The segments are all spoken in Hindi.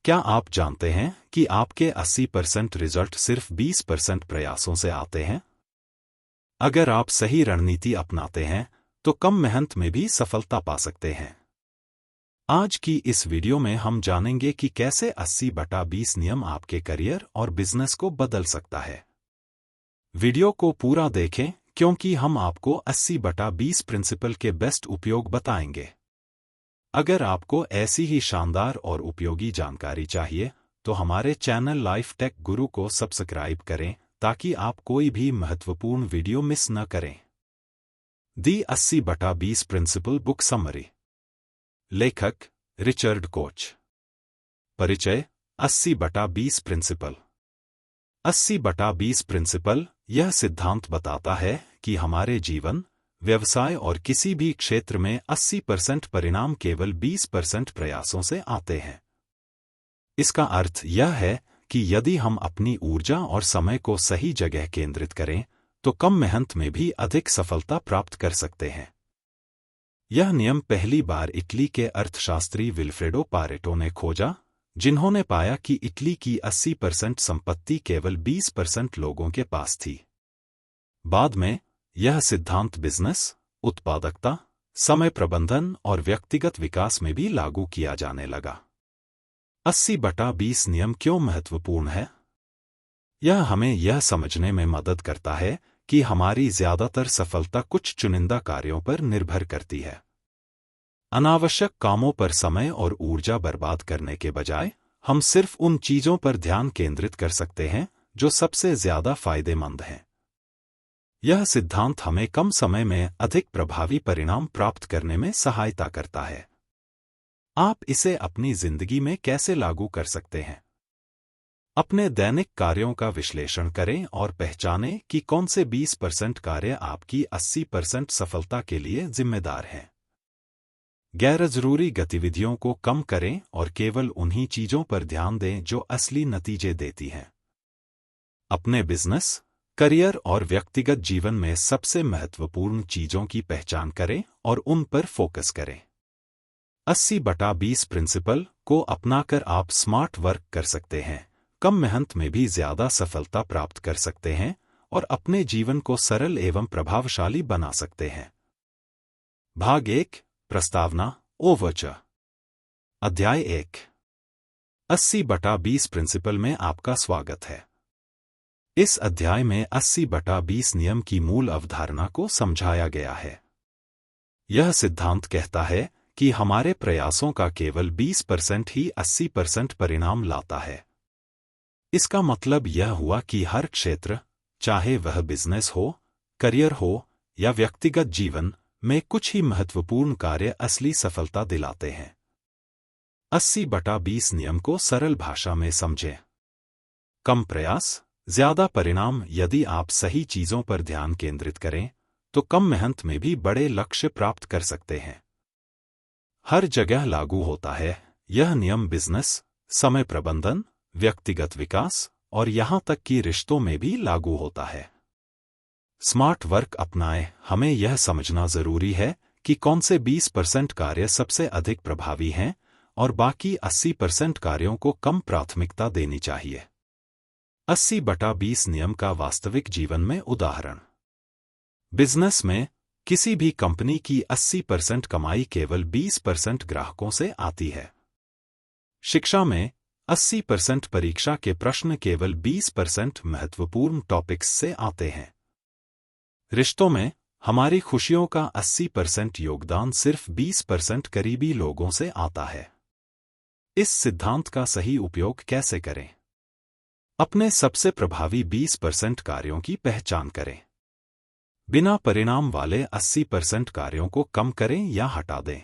क्या आप जानते हैं कि आपके 80% रिजल्ट सिर्फ 20% प्रयासों से आते हैं? अगर आप सही रणनीति अपनाते हैं तो कम मेहनत में भी सफलता पा सकते हैं। आज की इस वीडियो में हम जानेंगे कि कैसे 80/20 नियम आपके करियर और बिजनेस को बदल सकता है। वीडियो को पूरा देखें क्योंकि हम आपको 80/20 प्रिंसिपल के बेस्ट उपयोग बताएंगे। अगर आपको ऐसी ही शानदार और उपयोगी जानकारी चाहिए तो हमारे चैनल लाइफ टेक गुरु को सब्सक्राइब करें ताकि आप कोई भी महत्वपूर्ण वीडियो मिस न करें। दी 80/20 प्रिंसिपल बुक समरी। लेखक रिचर्ड कोच। परिचय 80/20 प्रिंसिपल। 80/20 प्रिंसिपल यह सिद्धांत बताता है कि हमारे जीवन, व्यवसाय और किसी भी क्षेत्र में 80% परिणाम केवल 20% प्रयासों से आते हैं। इसका अर्थ यह है कि यदि हम अपनी ऊर्जा और समय को सही जगह केंद्रित करें तो कम मेहनत में भी अधिक सफलता प्राप्त कर सकते हैं। यह नियम पहली बार इटली के अर्थशास्त्री विल्फ्रेडो पारेटो ने खोजा, जिन्होंने पाया कि इटली की 80% संपत्ति केवल 20% लोगों के पास थी। बाद में यह सिद्धांत बिजनेस, उत्पादकता, समय प्रबंधन और व्यक्तिगत विकास में भी लागू किया जाने लगा। 80/20 नियम क्यों महत्वपूर्ण है? यह हमें यह समझने में मदद करता है कि हमारी ज्यादातर सफलता कुछ चुनिंदा कार्यों पर निर्भर करती है। अनावश्यक कामों पर समय और ऊर्जा बर्बाद करने के बजाय हम सिर्फ उन चीजों पर ध्यान केंद्रित कर सकते हैं जो सबसे ज्यादा फायदेमंद हैं। यह सिद्धांत हमें कम समय में अधिक प्रभावी परिणाम प्राप्त करने में सहायता करता है। आप इसे अपनी जिंदगी में कैसे लागू कर सकते हैं? अपने दैनिक कार्यों का विश्लेषण करें और पहचानें कि कौन से 20% कार्य आपकी 80% सफलता के लिए जिम्मेदार हैं। गैरजरूरी गतिविधियों को कम करें और केवल उन्हीं चीजों पर ध्यान दें जो असली नतीजे देती हैं। अपने बिजनेस, करियर और व्यक्तिगत जीवन में सबसे महत्वपूर्ण चीजों की पहचान करें और उन पर फोकस करें। 80/20 प्रिंसिपल को अपनाकर आप स्मार्ट वर्क कर सकते हैं, कम मेहनत में भी ज्यादा सफलता प्राप्त कर सकते हैं और अपने जीवन को सरल एवं प्रभावशाली बना सकते हैं। भाग 1, प्रस्तावना, ओवरचर। अध्याय 1, 80/20 प्रिंसिपल में आपका स्वागत है। इस अध्याय में 80/20 नियम की मूल अवधारणा को समझाया गया है। यह सिद्धांत कहता है कि हमारे प्रयासों का केवल 20% ही 80% परिणाम लाता है। इसका मतलब यह हुआ कि हर क्षेत्र, चाहे वह बिजनेस हो, करियर हो या व्यक्तिगत जीवन में, कुछ ही महत्वपूर्ण कार्य असली सफलता दिलाते हैं। 80/20 नियम को सरल भाषा में समझें। कम प्रयास, ज्यादा परिणाम। यदि आप सही चीजों पर ध्यान केंद्रित करें तो कम मेहनत में भी बड़े लक्ष्य प्राप्त कर सकते हैं। हर जगह लागू होता है। यह नियम बिजनेस, समय प्रबंधन, व्यक्तिगत विकास और यहां तक कि रिश्तों में भी लागू होता है। स्मार्ट वर्क अपनाएं। हमें यह समझना जरूरी है कि कौन से 20% कार्य सबसे अधिक प्रभावी हैं और बाकी 80% कार्यों को कम प्राथमिकता देनी चाहिए। 80/20 नियम का वास्तविक जीवन में उदाहरण। बिजनेस में किसी भी कंपनी की 80% कमाई केवल 20% ग्राहकों से आती है। शिक्षा में 80% परीक्षा के प्रश्न केवल 20% महत्वपूर्ण टॉपिक्स से आते हैं। रिश्तों में हमारी खुशियों का 80% योगदान सिर्फ 20% करीबी लोगों से आता है। इस सिद्धांत का सही उपयोग कैसे करें? अपने सबसे प्रभावी 20% कार्यों की पहचान करें। बिना परिणाम वाले 80% कार्यों को कम करें या हटा दें।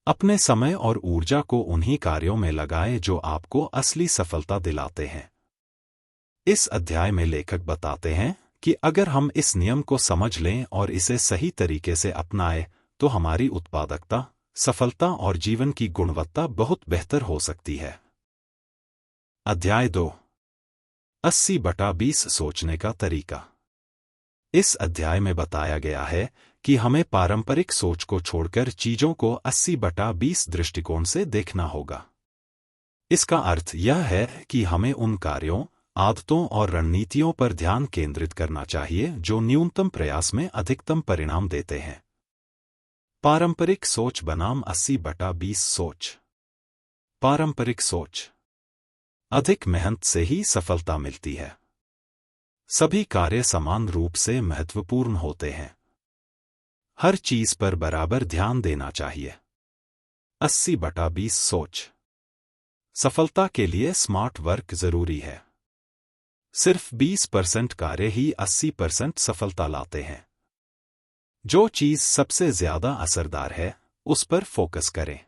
अपने समय और ऊर्जा को उन्हीं कार्यों में लगाएं जो आपको असली सफलता दिलाते हैं। इस अध्याय में लेखक बताते हैं कि अगर हम इस नियम को समझ लें और इसे सही तरीके से अपनाएं तो हमारी उत्पादकता, सफलता और जीवन की गुणवत्ता बहुत बेहतर हो सकती है। अध्याय 2, 80/20 सोचने का तरीका। इस अध्याय में बताया गया है कि हमें पारंपरिक सोच को छोड़कर चीजों को 80/20 दृष्टिकोण से देखना होगा। इसका अर्थ यह है कि हमें उन कार्यों, आदतों और रणनीतियों पर ध्यान केंद्रित करना चाहिए जो न्यूनतम प्रयास में अधिकतम परिणाम देते हैं। पारंपरिक सोच बनाम 80/20 सोच। पारंपरिक सोच: अधिक मेहनत से ही सफलता मिलती है। सभी कार्य समान रूप से महत्वपूर्ण होते हैं। हर चीज पर बराबर ध्यान देना चाहिए। 80/20 सोच: सफलता के लिए स्मार्ट वर्क जरूरी है। सिर्फ 20% कार्य ही 80% सफलता लाते हैं। जो चीज सबसे ज्यादा असरदार है, उस पर फोकस करें।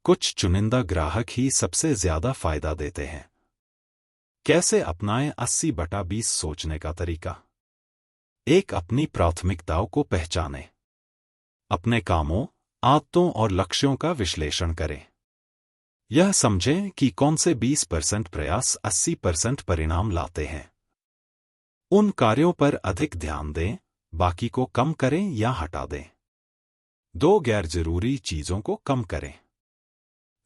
कुछ चुनिंदा ग्राहक ही सबसे ज्यादा फायदा देते हैं। कैसे अपनाएं 80/20 सोचने का तरीका? 1. अपनी प्राथमिकताओं को पहचानें। अपने कामों, आदतों और लक्ष्यों का विश्लेषण करें। यह समझें कि कौन से 20% प्रयास 80% परिणाम लाते हैं। उन कार्यों पर अधिक ध्यान दें, बाकी को कम करें या हटा दें। 2. गैर जरूरी चीजों को कम करें।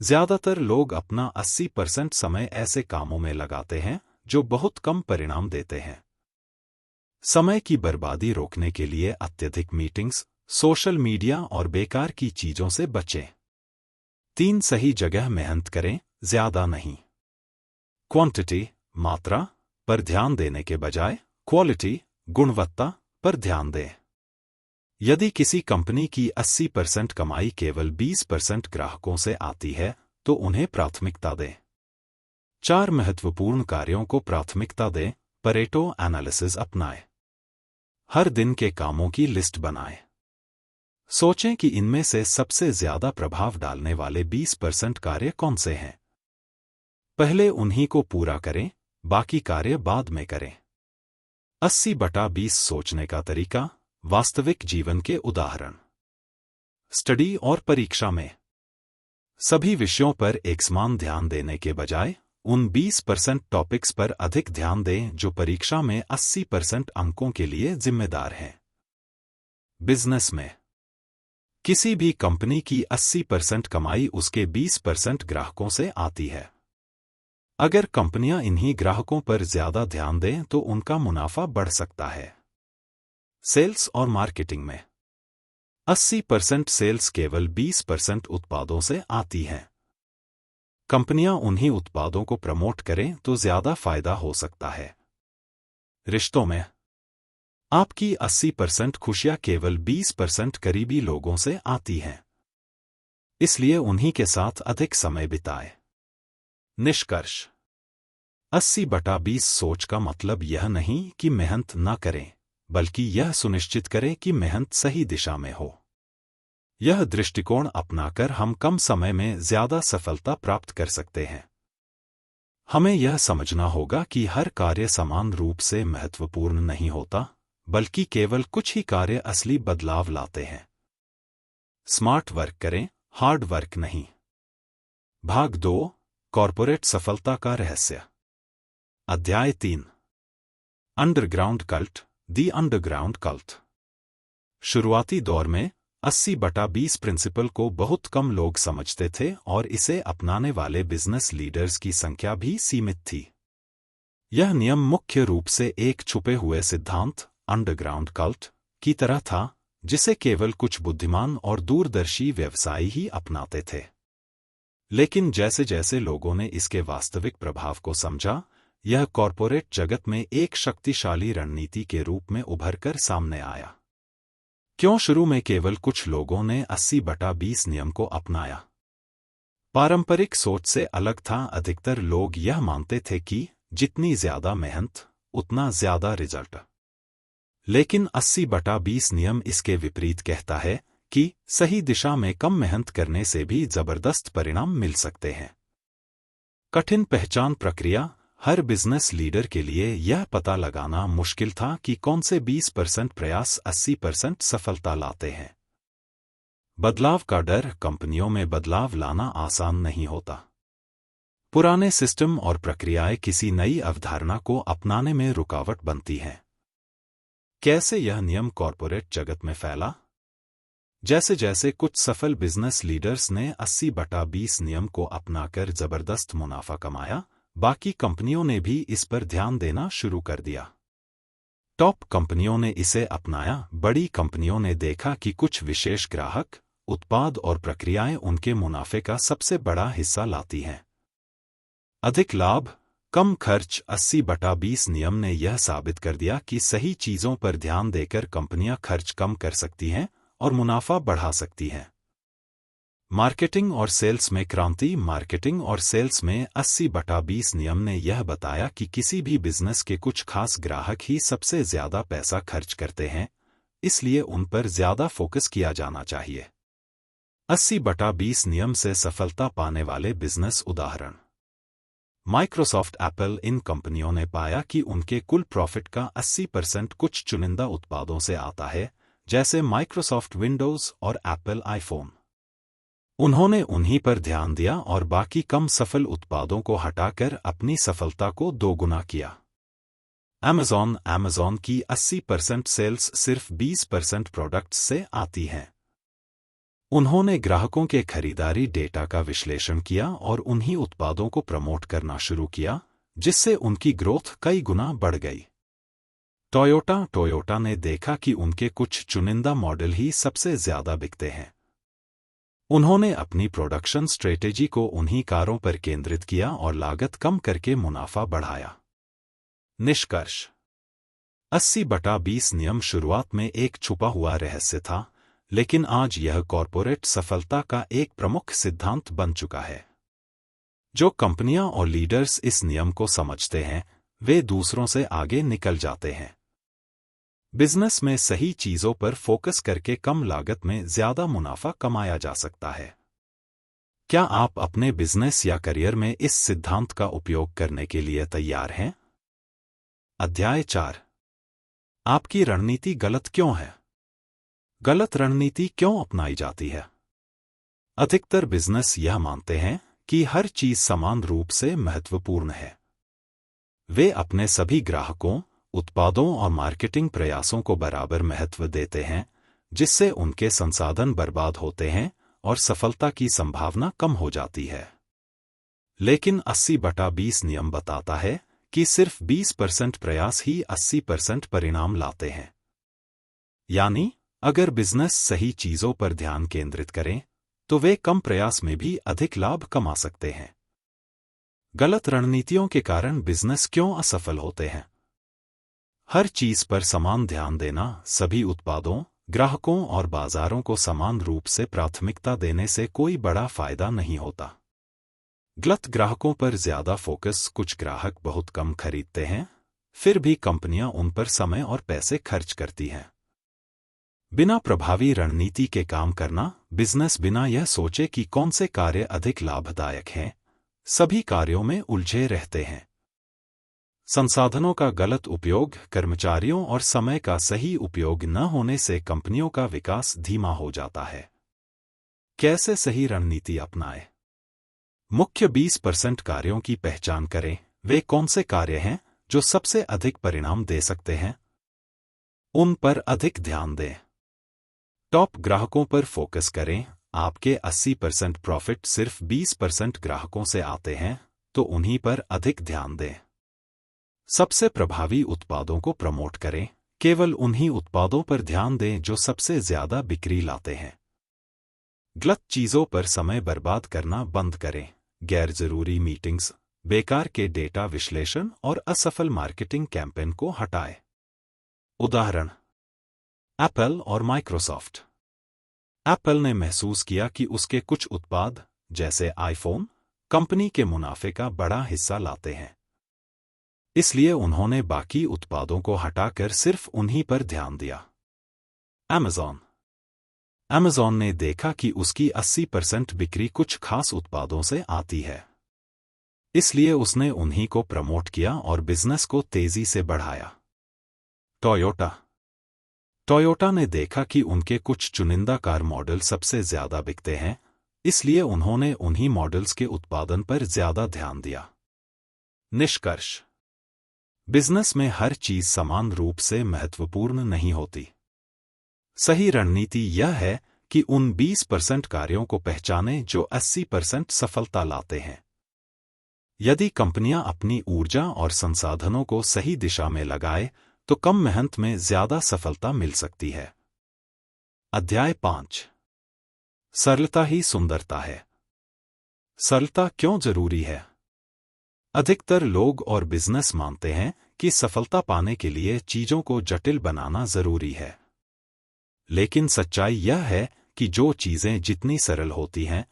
ज्यादातर लोग अपना 80% समय ऐसे कामों में लगाते हैं जो बहुत कम परिणाम देते हैं। समय की बर्बादी रोकने के लिए अत्यधिक मीटिंग्स, सोशल मीडिया और बेकार की चीजों से बचें। 3. सही जगह मेहनत करें, ज्यादा नहीं। क्वांटिटी, मात्रा, पर ध्यान देने के बजाय क्वालिटी, गुणवत्ता, पर ध्यान दें। यदि किसी कंपनी की 80% कमाई केवल 20% ग्राहकों से आती है, तो उन्हें प्राथमिकता दें। 4. महत्वपूर्ण कार्यों को प्राथमिकता दें, परेटो एनालिसिस अपनाएं। हर दिन के कामों की लिस्ट बनाएं। सोचें कि इनमें से सबसे ज्यादा प्रभाव डालने वाले 20% कार्य कौन से हैं। पहले उन्हीं को पूरा करें, बाकी कार्य बाद में करें। 80/20 सोचने का तरीका, वास्तविक जीवन के उदाहरण। स्टडी और परीक्षा में सभी विषयों पर एक समान ध्यान देने के बजाय उन 20% टॉपिक्स पर अधिक ध्यान दें जो परीक्षा में 80% अंकों के लिए जिम्मेदार हैं। बिजनेस में किसी भी कंपनी की 80% कमाई उसके 20% ग्राहकों से आती है। अगर कंपनियां इन्हीं ग्राहकों पर ज्यादा ध्यान दें तो उनका मुनाफा बढ़ सकता है। सेल्स और मार्केटिंग में 80% सेल्स केवल 20% उत्पादों से आती हैं। कंपनियां उन्हीं उत्पादों को प्रमोट करें तो ज्यादा फायदा हो सकता है। रिश्तों में आपकी 80% खुशियां केवल 20% करीबी लोगों से आती हैं। इसलिए उन्हीं के साथ अधिक समय बिताएं। निष्कर्ष: 80/20 सोच का मतलब यह नहीं कि मेहनत न करें, बल्कि यह सुनिश्चित करें कि मेहनत सही दिशा में हो। यह दृष्टिकोण अपनाकर हम कम समय में ज्यादा सफलता प्राप्त कर सकते हैं। हमें यह समझना होगा कि हर कार्य समान रूप से महत्वपूर्ण नहीं होता, बल्कि केवल कुछ ही कार्य असली बदलाव लाते हैं। स्मार्ट वर्क करें, हार्ड वर्क नहीं। भाग 2: कॉर्पोरेट सफलता का रहस्य। अध्याय 3: underground cult, the underground cult. शुरुआती दौर में 80/20 प्रिंसिपल को बहुत कम लोग समझते थे और इसे अपनाने वाले बिजनेस लीडर्स की संख्या भी सीमित थी। यह नियम मुख्य रूप से एक छुपे हुए सिद्धांत, अंडरग्राउंड कल्ट, की तरह था, जिसे केवल कुछ बुद्धिमान और दूरदर्शी व्यवसायी ही अपनाते थे। लेकिन जैसे जैसे लोगों ने इसके वास्तविक प्रभाव को समझा, यह कॉर्पोरेट जगत में एक शक्तिशाली रणनीति के रूप में उभरकर सामने आया। क्यों शुरू में केवल कुछ लोगों ने 80/20 नियम को अपनाया? पारंपरिक सोच से अलग था। अधिकतर लोग यह मानते थे कि जितनी ज्यादा मेहनत, उतना ज्यादा रिजल्ट। लेकिन 80/20 नियम इसके विपरीत कहता है कि सही दिशा में कम मेहनत करने से भी जबरदस्त परिणाम मिल सकते हैं। कठिन पहचान प्रक्रिया। हर बिजनेस लीडर के लिए यह पता लगाना मुश्किल था कि कौन से 20% प्रयास 80% सफलता लाते हैं। बदलाव का डर। कंपनियों में बदलाव लाना आसान नहीं होता। पुराने सिस्टम और प्रक्रियाएं किसी नई अवधारणा को अपनाने में रुकावट बनती हैं। कैसे यह नियम कॉर्पोरेट जगत में फैला? जैसे जैसे कुछ सफल बिजनेस लीडर्स ने 80/20 नियम को अपनाकर जबरदस्त मुनाफा कमाया, बाकी कंपनियों ने भी इस पर ध्यान देना शुरू कर दिया। टॉप कंपनियों ने इसे अपनाया। बड़ी कंपनियों ने देखा कि कुछ विशेष ग्राहक, उत्पाद और प्रक्रियाएं उनके मुनाफे का सबसे बड़ा हिस्सा लाती हैं। अधिक लाभ, कम खर्च। 80/20 नियम ने यह साबित कर दिया कि सही चीजों पर ध्यान देकर कंपनियां खर्च कम कर सकती हैं और मुनाफा बढ़ा सकती हैं। मार्केटिंग और सेल्स में क्रांति। मार्केटिंग और सेल्स में 80/20 नियम ने यह बताया कि किसी भी बिजनेस के कुछ खास ग्राहक ही सबसे ज्यादा पैसा खर्च करते हैं, इसलिए उन पर ज्यादा फोकस किया जाना चाहिए। 80/20 नियम से सफलता पाने वाले बिजनेस उदाहरण। Microsoft, Apple. इन कंपनियों ने पाया कि उनके कुल प्रॉफिट का 80% कुछ चुनिंदा उत्पादों से आता है, जैसे माइक्रोसॉफ्ट विंडोज और एप्पल आईफोन। उन्होंने उन्हीं पर ध्यान दिया और बाकी कम सफल उत्पादों को हटाकर अपनी सफलता को दोगुना किया। अमेज़न की 80% सेल्स सिर्फ 20% प्रोडक्ट्स से आती हैं। उन्होंने ग्राहकों के खरीदारी डेटा का विश्लेषण किया और उन्हीं उत्पादों को प्रमोट करना शुरू किया, जिससे उनकी ग्रोथ कई गुना बढ़ गई। टोयोटा ने देखा कि उनके कुछ चुनिंदा मॉडल ही सबसे ज्यादा बिकते हैं। उन्होंने अपनी प्रोडक्शन स्ट्रेटेजी को उन्हीं कारों पर केंद्रित किया और लागत कम करके मुनाफा बढ़ाया। निष्कर्ष। 80/20 नियम शुरुआत में एक छुपा हुआ रहस्य था, लेकिन आज यह कॉर्पोरेट सफलता का एक प्रमुख सिद्धांत बन चुका है। जो कंपनियां और लीडर्स इस नियम को समझते हैं, वे दूसरों से आगे निकल जाते हैं। बिजनेस में सही चीजों पर फोकस करके कम लागत में ज्यादा मुनाफा कमाया जा सकता है। क्या आप अपने बिजनेस या करियर में इस सिद्धांत का उपयोग करने के लिए तैयार हैं? अध्याय 4। आपकी रणनीति गलत क्यों है? गलत रणनीति क्यों अपनाई जाती है? अधिकतर बिजनेस यह मानते हैं कि हर चीज समान रूप से महत्वपूर्ण है। वे अपने सभी ग्राहकों, उत्पादों और मार्केटिंग प्रयासों को बराबर महत्व देते हैं, जिससे उनके संसाधन बर्बाद होते हैं और सफलता की संभावना कम हो जाती है। लेकिन 80/20 नियम बताता है कि सिर्फ 20% प्रयास ही 80% परिणाम लाते हैं। यानी अगर बिजनेस सही चीजों पर ध्यान केंद्रित करें, तो वे कम प्रयास में भी अधिक लाभ कमा सकते हैं। गलत रणनीतियों के कारण बिजनेस क्यों असफल होते हैं? हर चीज पर समान ध्यान देना, सभी उत्पादों, ग्राहकों और बाजारों को समान रूप से प्राथमिकता देने से कोई बड़ा फायदा नहीं होता। गलत ग्राहकों पर ज्यादा फोकस। कुछ ग्राहक बहुत कम खरीदते हैं, फिर भी कंपनियां उन पर समय और पैसे खर्च करती हैं। बिना प्रभावी रणनीति के काम करना। बिजनेस बिना यह सोचे कि कौन से कार्य अधिक लाभदायक हैं, सभी कार्यों में उलझे रहते हैं। संसाधनों का गलत उपयोग। कर्मचारियों और समय का सही उपयोग न होने से कंपनियों का विकास धीमा हो जाता है। कैसे सही रणनीति अपनाएं? मुख्य 20% कार्यों की पहचान करें। वे कौन से कार्य हैं जो सबसे अधिक परिणाम दे सकते हैं? उन पर अधिक ध्यान दें। टॉप ग्राहकों पर फोकस करें। आपके 80% प्रॉफिट सिर्फ 20% ग्राहकों से आते हैं, तो उन्हीं पर अधिक ध्यान दें। सबसे प्रभावी उत्पादों को प्रमोट करें। केवल उन्हीं उत्पादों पर ध्यान दें जो सबसे ज्यादा बिक्री लाते हैं। गलत चीजों पर समय बर्बाद करना बंद करें। गैर जरूरी मीटिंग्स, बेकार के डेटा विश्लेषण और असफल मार्केटिंग कैंपेन को हटाएं। उदाहरण: एप्पल और माइक्रोसॉफ्ट। एप्पल ने महसूस किया कि उसके कुछ उत्पाद, जैसे आईफोन, कंपनी के मुनाफे का बड़ा हिस्सा लाते हैं। इसलिए उन्होंने बाकी उत्पादों को हटाकर सिर्फ उन्हीं पर ध्यान दिया। अमेज़न ने देखा कि उसकी 80% बिक्री कुछ खास उत्पादों से आती है। इसलिए उसने उन्हीं को प्रमोट किया और बिजनेस को तेजी से बढ़ाया। टोयोटा ने देखा कि उनके कुछ चुनिंदा कार मॉडल सबसे ज्यादा बिकते हैं, इसलिए उन्होंने उन्हीं मॉडल्स के उत्पादन पर ज्यादा ध्यान दिया। निष्कर्ष: बिजनेस में हर चीज समान रूप से महत्वपूर्ण नहीं होती। सही रणनीति यह है कि उन 20% कार्यों को पहचानें जो 80% सफलता लाते हैं। यदि कंपनियां अपनी ऊर्जा और संसाधनों को सही दिशा में लगाए तो कम मेहनत में ज्यादा सफलता मिल सकती है। अध्याय 5। सरलता ही सुंदरता है। सरलता क्यों जरूरी है? अधिकतर लोग और बिजनेस मानते हैं कि सफलता पाने के लिए चीजों को जटिल बनाना जरूरी है। लेकिन सच्चाई यह है कि जो चीजें जितनी सरल होती हैं,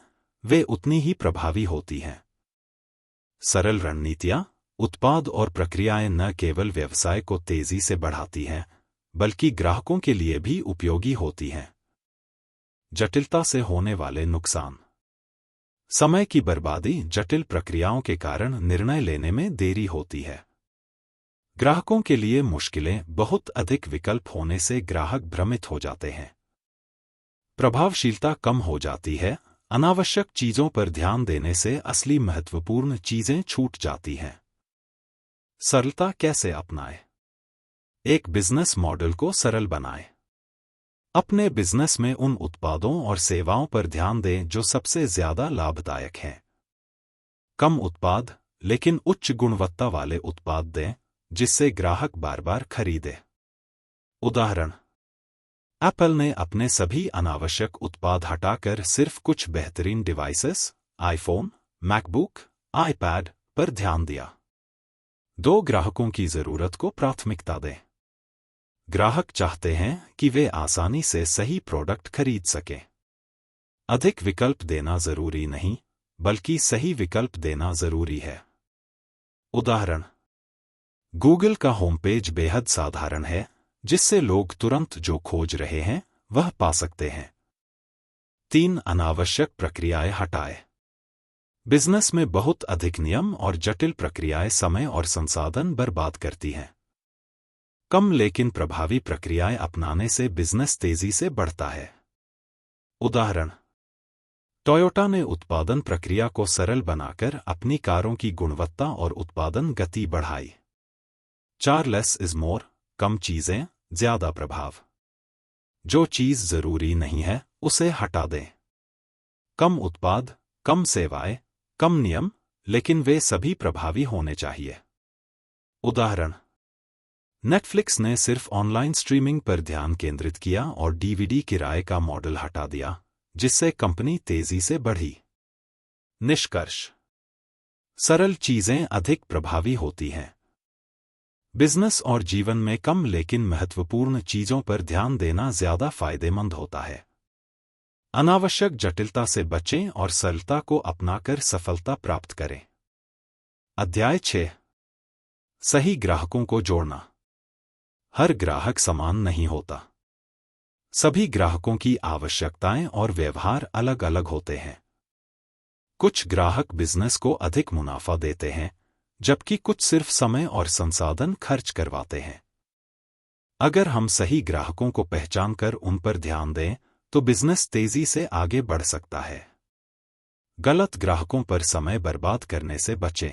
वे उतनी ही प्रभावी होती हैं। सरल रणनीतियां, उत्पाद और प्रक्रियाएं न केवल व्यवसाय को तेजी से बढ़ाती हैं, बल्कि ग्राहकों के लिए भी उपयोगी होती हैं। जटिलता से होने वाले नुकसान। समय की बर्बादी। जटिल प्रक्रियाओं के कारण निर्णय लेने में देरी होती है। ग्राहकों के लिए मुश्किलें। बहुत अधिक विकल्प होने से ग्राहक भ्रमित हो जाते हैं। प्रभावशीलता कम हो जाती है। अनावश्यक चीजों पर ध्यान देने से असली महत्वपूर्ण चीजें छूट जाती हैं। सरलता कैसे अपनाएं? एक बिजनेस मॉडल को सरल बनाएं। अपने बिजनेस में उन उत्पादों और सेवाओं पर ध्यान दें जो सबसे ज्यादा लाभदायक हैं। कम उत्पाद, लेकिन उच्च गुणवत्ता वाले उत्पाद दें, जिससे ग्राहक बार बार खरीदे। उदाहरण: एप्पल ने अपने सभी अनावश्यक उत्पाद हटाकर सिर्फ कुछ बेहतरीन डिवाइसेस, आईफोन, मैकबुक, आईपैड पर ध्यान दिया। 2 ग्राहकों की जरूरत को प्राथमिकता दें। ग्राहक चाहते हैं कि वे आसानी से सही प्रोडक्ट खरीद सकें। अधिक विकल्प देना जरूरी नहीं, बल्कि सही विकल्प देना जरूरी है। उदाहरण: गूगल का होम पेज बेहद साधारण है, जिससे लोग तुरंत जो खोज रहे हैं वह पा सकते हैं। 3 अनावश्यक प्रक्रियाएं हटाएं। बिजनेस में बहुत अधिक नियम और जटिल प्रक्रियाएं समय और संसाधन बर्बाद करती हैं। कम लेकिन प्रभावी प्रक्रियाएं अपनाने से बिजनेस तेजी से बढ़ता है। उदाहरण: टोयोटा ने उत्पादन प्रक्रिया को सरल बनाकर अपनी कारों की गुणवत्ता और उत्पादन गति बढ़ाई। 4 लेस इज मोर। कम चीजें, ज्यादा प्रभाव। जो चीज जरूरी नहीं है उसे हटा दें। कम उत्पाद, कम सेवाएं, कम नियम, लेकिन वे सभी प्रभावी होने चाहिए। उदाहरण: नेटफ्लिक्स ने सिर्फ ऑनलाइन स्ट्रीमिंग पर ध्यान केंद्रित किया और डीवीडी किराए का मॉडल हटा दिया, जिससे कंपनी तेजी से बढ़ी। निष्कर्ष: सरल चीजें अधिक प्रभावी होती हैं। बिजनेस और जीवन में कम लेकिन महत्वपूर्ण चीजों पर ध्यान देना ज्यादा फायदेमंद होता है। अनावश्यक जटिलता से बचें और सरलता को अपनाकर सफलता प्राप्त करें। अध्याय 6। सही ग्राहकों को जोड़ना। हर ग्राहक समान नहीं होता। सभी ग्राहकों की आवश्यकताएं और व्यवहार अलग अलग होते हैं। कुछ ग्राहक बिजनेस को अधिक मुनाफा देते हैं, जबकि कुछ सिर्फ समय और संसाधन खर्च करवाते हैं। अगर हम सही ग्राहकों को पहचानकर उन पर ध्यान दें, तो बिजनेस तेजी से आगे बढ़ सकता है। गलत ग्राहकों पर समय बर्बाद करने से बचें।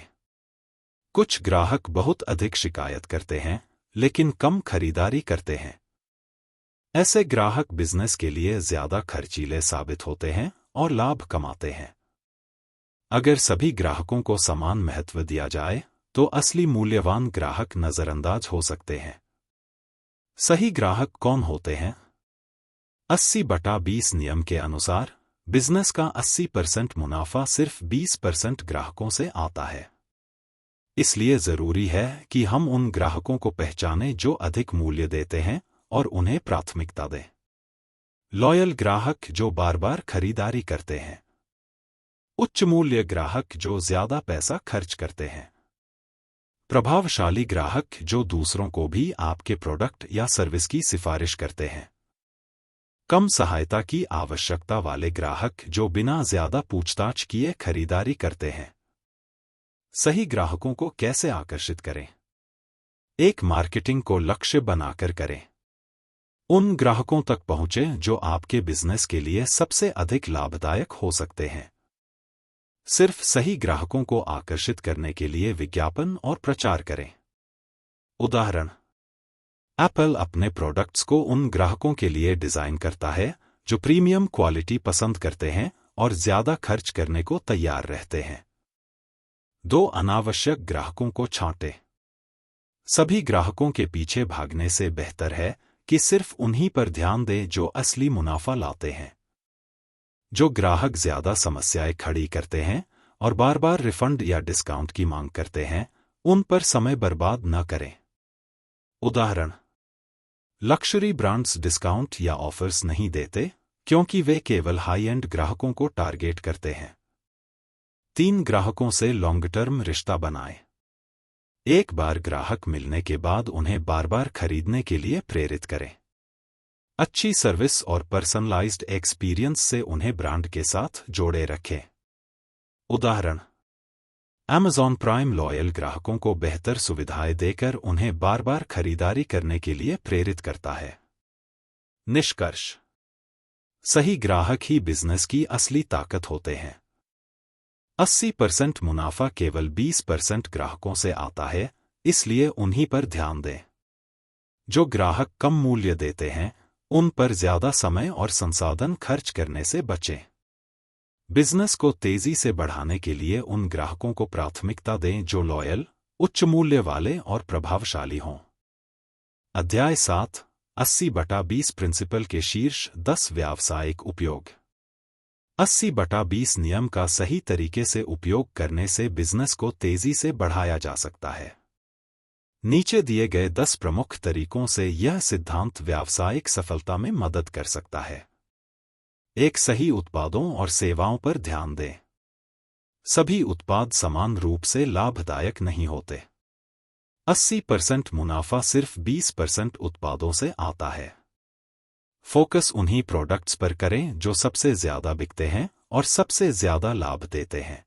कुछ ग्राहक बहुत अधिक शिकायत करते हैं, लेकिन कम खरीदारी करते हैं। ऐसे ग्राहक बिजनेस के लिए ज्यादा खर्चीले साबित होते हैं और लाभ कमाते हैं। अगर सभी ग्राहकों को समान महत्व दिया जाए, तो असली मूल्यवान ग्राहक नजरअंदाज हो सकते हैं। सही ग्राहक कौन होते हैं? 80/20 नियम के अनुसार बिजनेस का 80% मुनाफा सिर्फ 20% ग्राहकों से आता है। इसलिए जरूरी है कि हम उन ग्राहकों को पहचानें जो अधिक मूल्य देते हैं और उन्हें प्राथमिकता दें। लॉयल ग्राहक जो बार बार खरीदारी करते हैं। उच्च मूल्य ग्राहक जो ज्यादा पैसा खर्च करते हैं। प्रभावशाली ग्राहक जो दूसरों को भी आपके प्रोडक्ट या सर्विस की सिफारिश करते हैं। कम सहायता की आवश्यकता वाले ग्राहक जो बिना ज्यादा पूछताछ किए खरीदारी करते हैं। सही ग्राहकों को कैसे आकर्षित करें? एक मार्केटिंग को लक्ष्य बनाकर करें। उन ग्राहकों तक पहुंचें जो आपके बिजनेस के लिए सबसे अधिक लाभदायक हो सकते हैं। सिर्फ सही ग्राहकों को आकर्षित करने के लिए विज्ञापन और प्रचार करें। उदाहरण: एप्पल अपने प्रोडक्ट्स को उन ग्राहकों के लिए डिजाइन करता है जो प्रीमियम क्वालिटी पसंद करते हैं और ज्यादा खर्च करने को तैयार रहते हैं। 2. अनावश्यक ग्राहकों को छांटे। सभी ग्राहकों के पीछे भागने से बेहतर है कि सिर्फ उन्हीं पर ध्यान दें जो असली मुनाफा लाते हैं। जो ग्राहक ज्यादा समस्याएं खड़ी करते हैं और बार बार रिफंड या डिस्काउंट की मांग करते हैं, उन पर समय बर्बाद न करें। उदाहरण: लक्जरी ब्रांड्स डिस्काउंट या ऑफर्स नहीं देते क्योंकि वे केवल हाई एंड ग्राहकों को टारगेट करते हैं। 3. ग्राहकों से लॉन्ग टर्म रिश्ता बनाएं। एक बार ग्राहक मिलने के बाद उन्हें बार बार खरीदने के लिए प्रेरित करें। अच्छी सर्विस और पर्सनलाइज्ड एक्सपीरियंस से उन्हें ब्रांड के साथ जोड़े रखें। उदाहरण: Amazon प्राइम लॉयल ग्राहकों को बेहतर सुविधाएं देकर उन्हें बार बार खरीदारी करने के लिए प्रेरित करता है। निष्कर्ष: सही ग्राहक ही बिजनेस की असली ताकत होते हैं। 80% मुनाफा केवल 20% ग्राहकों से आता है, इसलिए उन्हीं पर ध्यान दें। जो ग्राहक कम मूल्य देते हैं, उन पर ज्यादा समय और संसाधन खर्च करने से बचें। बिजनेस को तेजी से बढ़ाने के लिए उन ग्राहकों को प्राथमिकता दें जो लॉयल, उच्च मूल्य वाले और प्रभावशाली हों। अध्याय 7: 80/20 प्रिंसिपल के शीर्ष 10 व्यावसायिक उपयोग। 80/20 नियम का सही तरीके से उपयोग करने से बिजनेस को तेजी से बढ़ाया जा सकता है। नीचे दिए गए 10 प्रमुख तरीकों से यह सिद्धांत व्यावसायिक सफलता में मदद कर सकता है। 1. सही उत्पादों और सेवाओं पर ध्यान दें। सभी उत्पाद समान रूप से लाभदायक नहीं होते। 80% मुनाफा सिर्फ 20% उत्पादों से आता है। फोकस उन्हीं प्रोडक्ट्स पर करें जो सबसे ज्यादा बिकते हैं और सबसे ज्यादा लाभ देते हैं।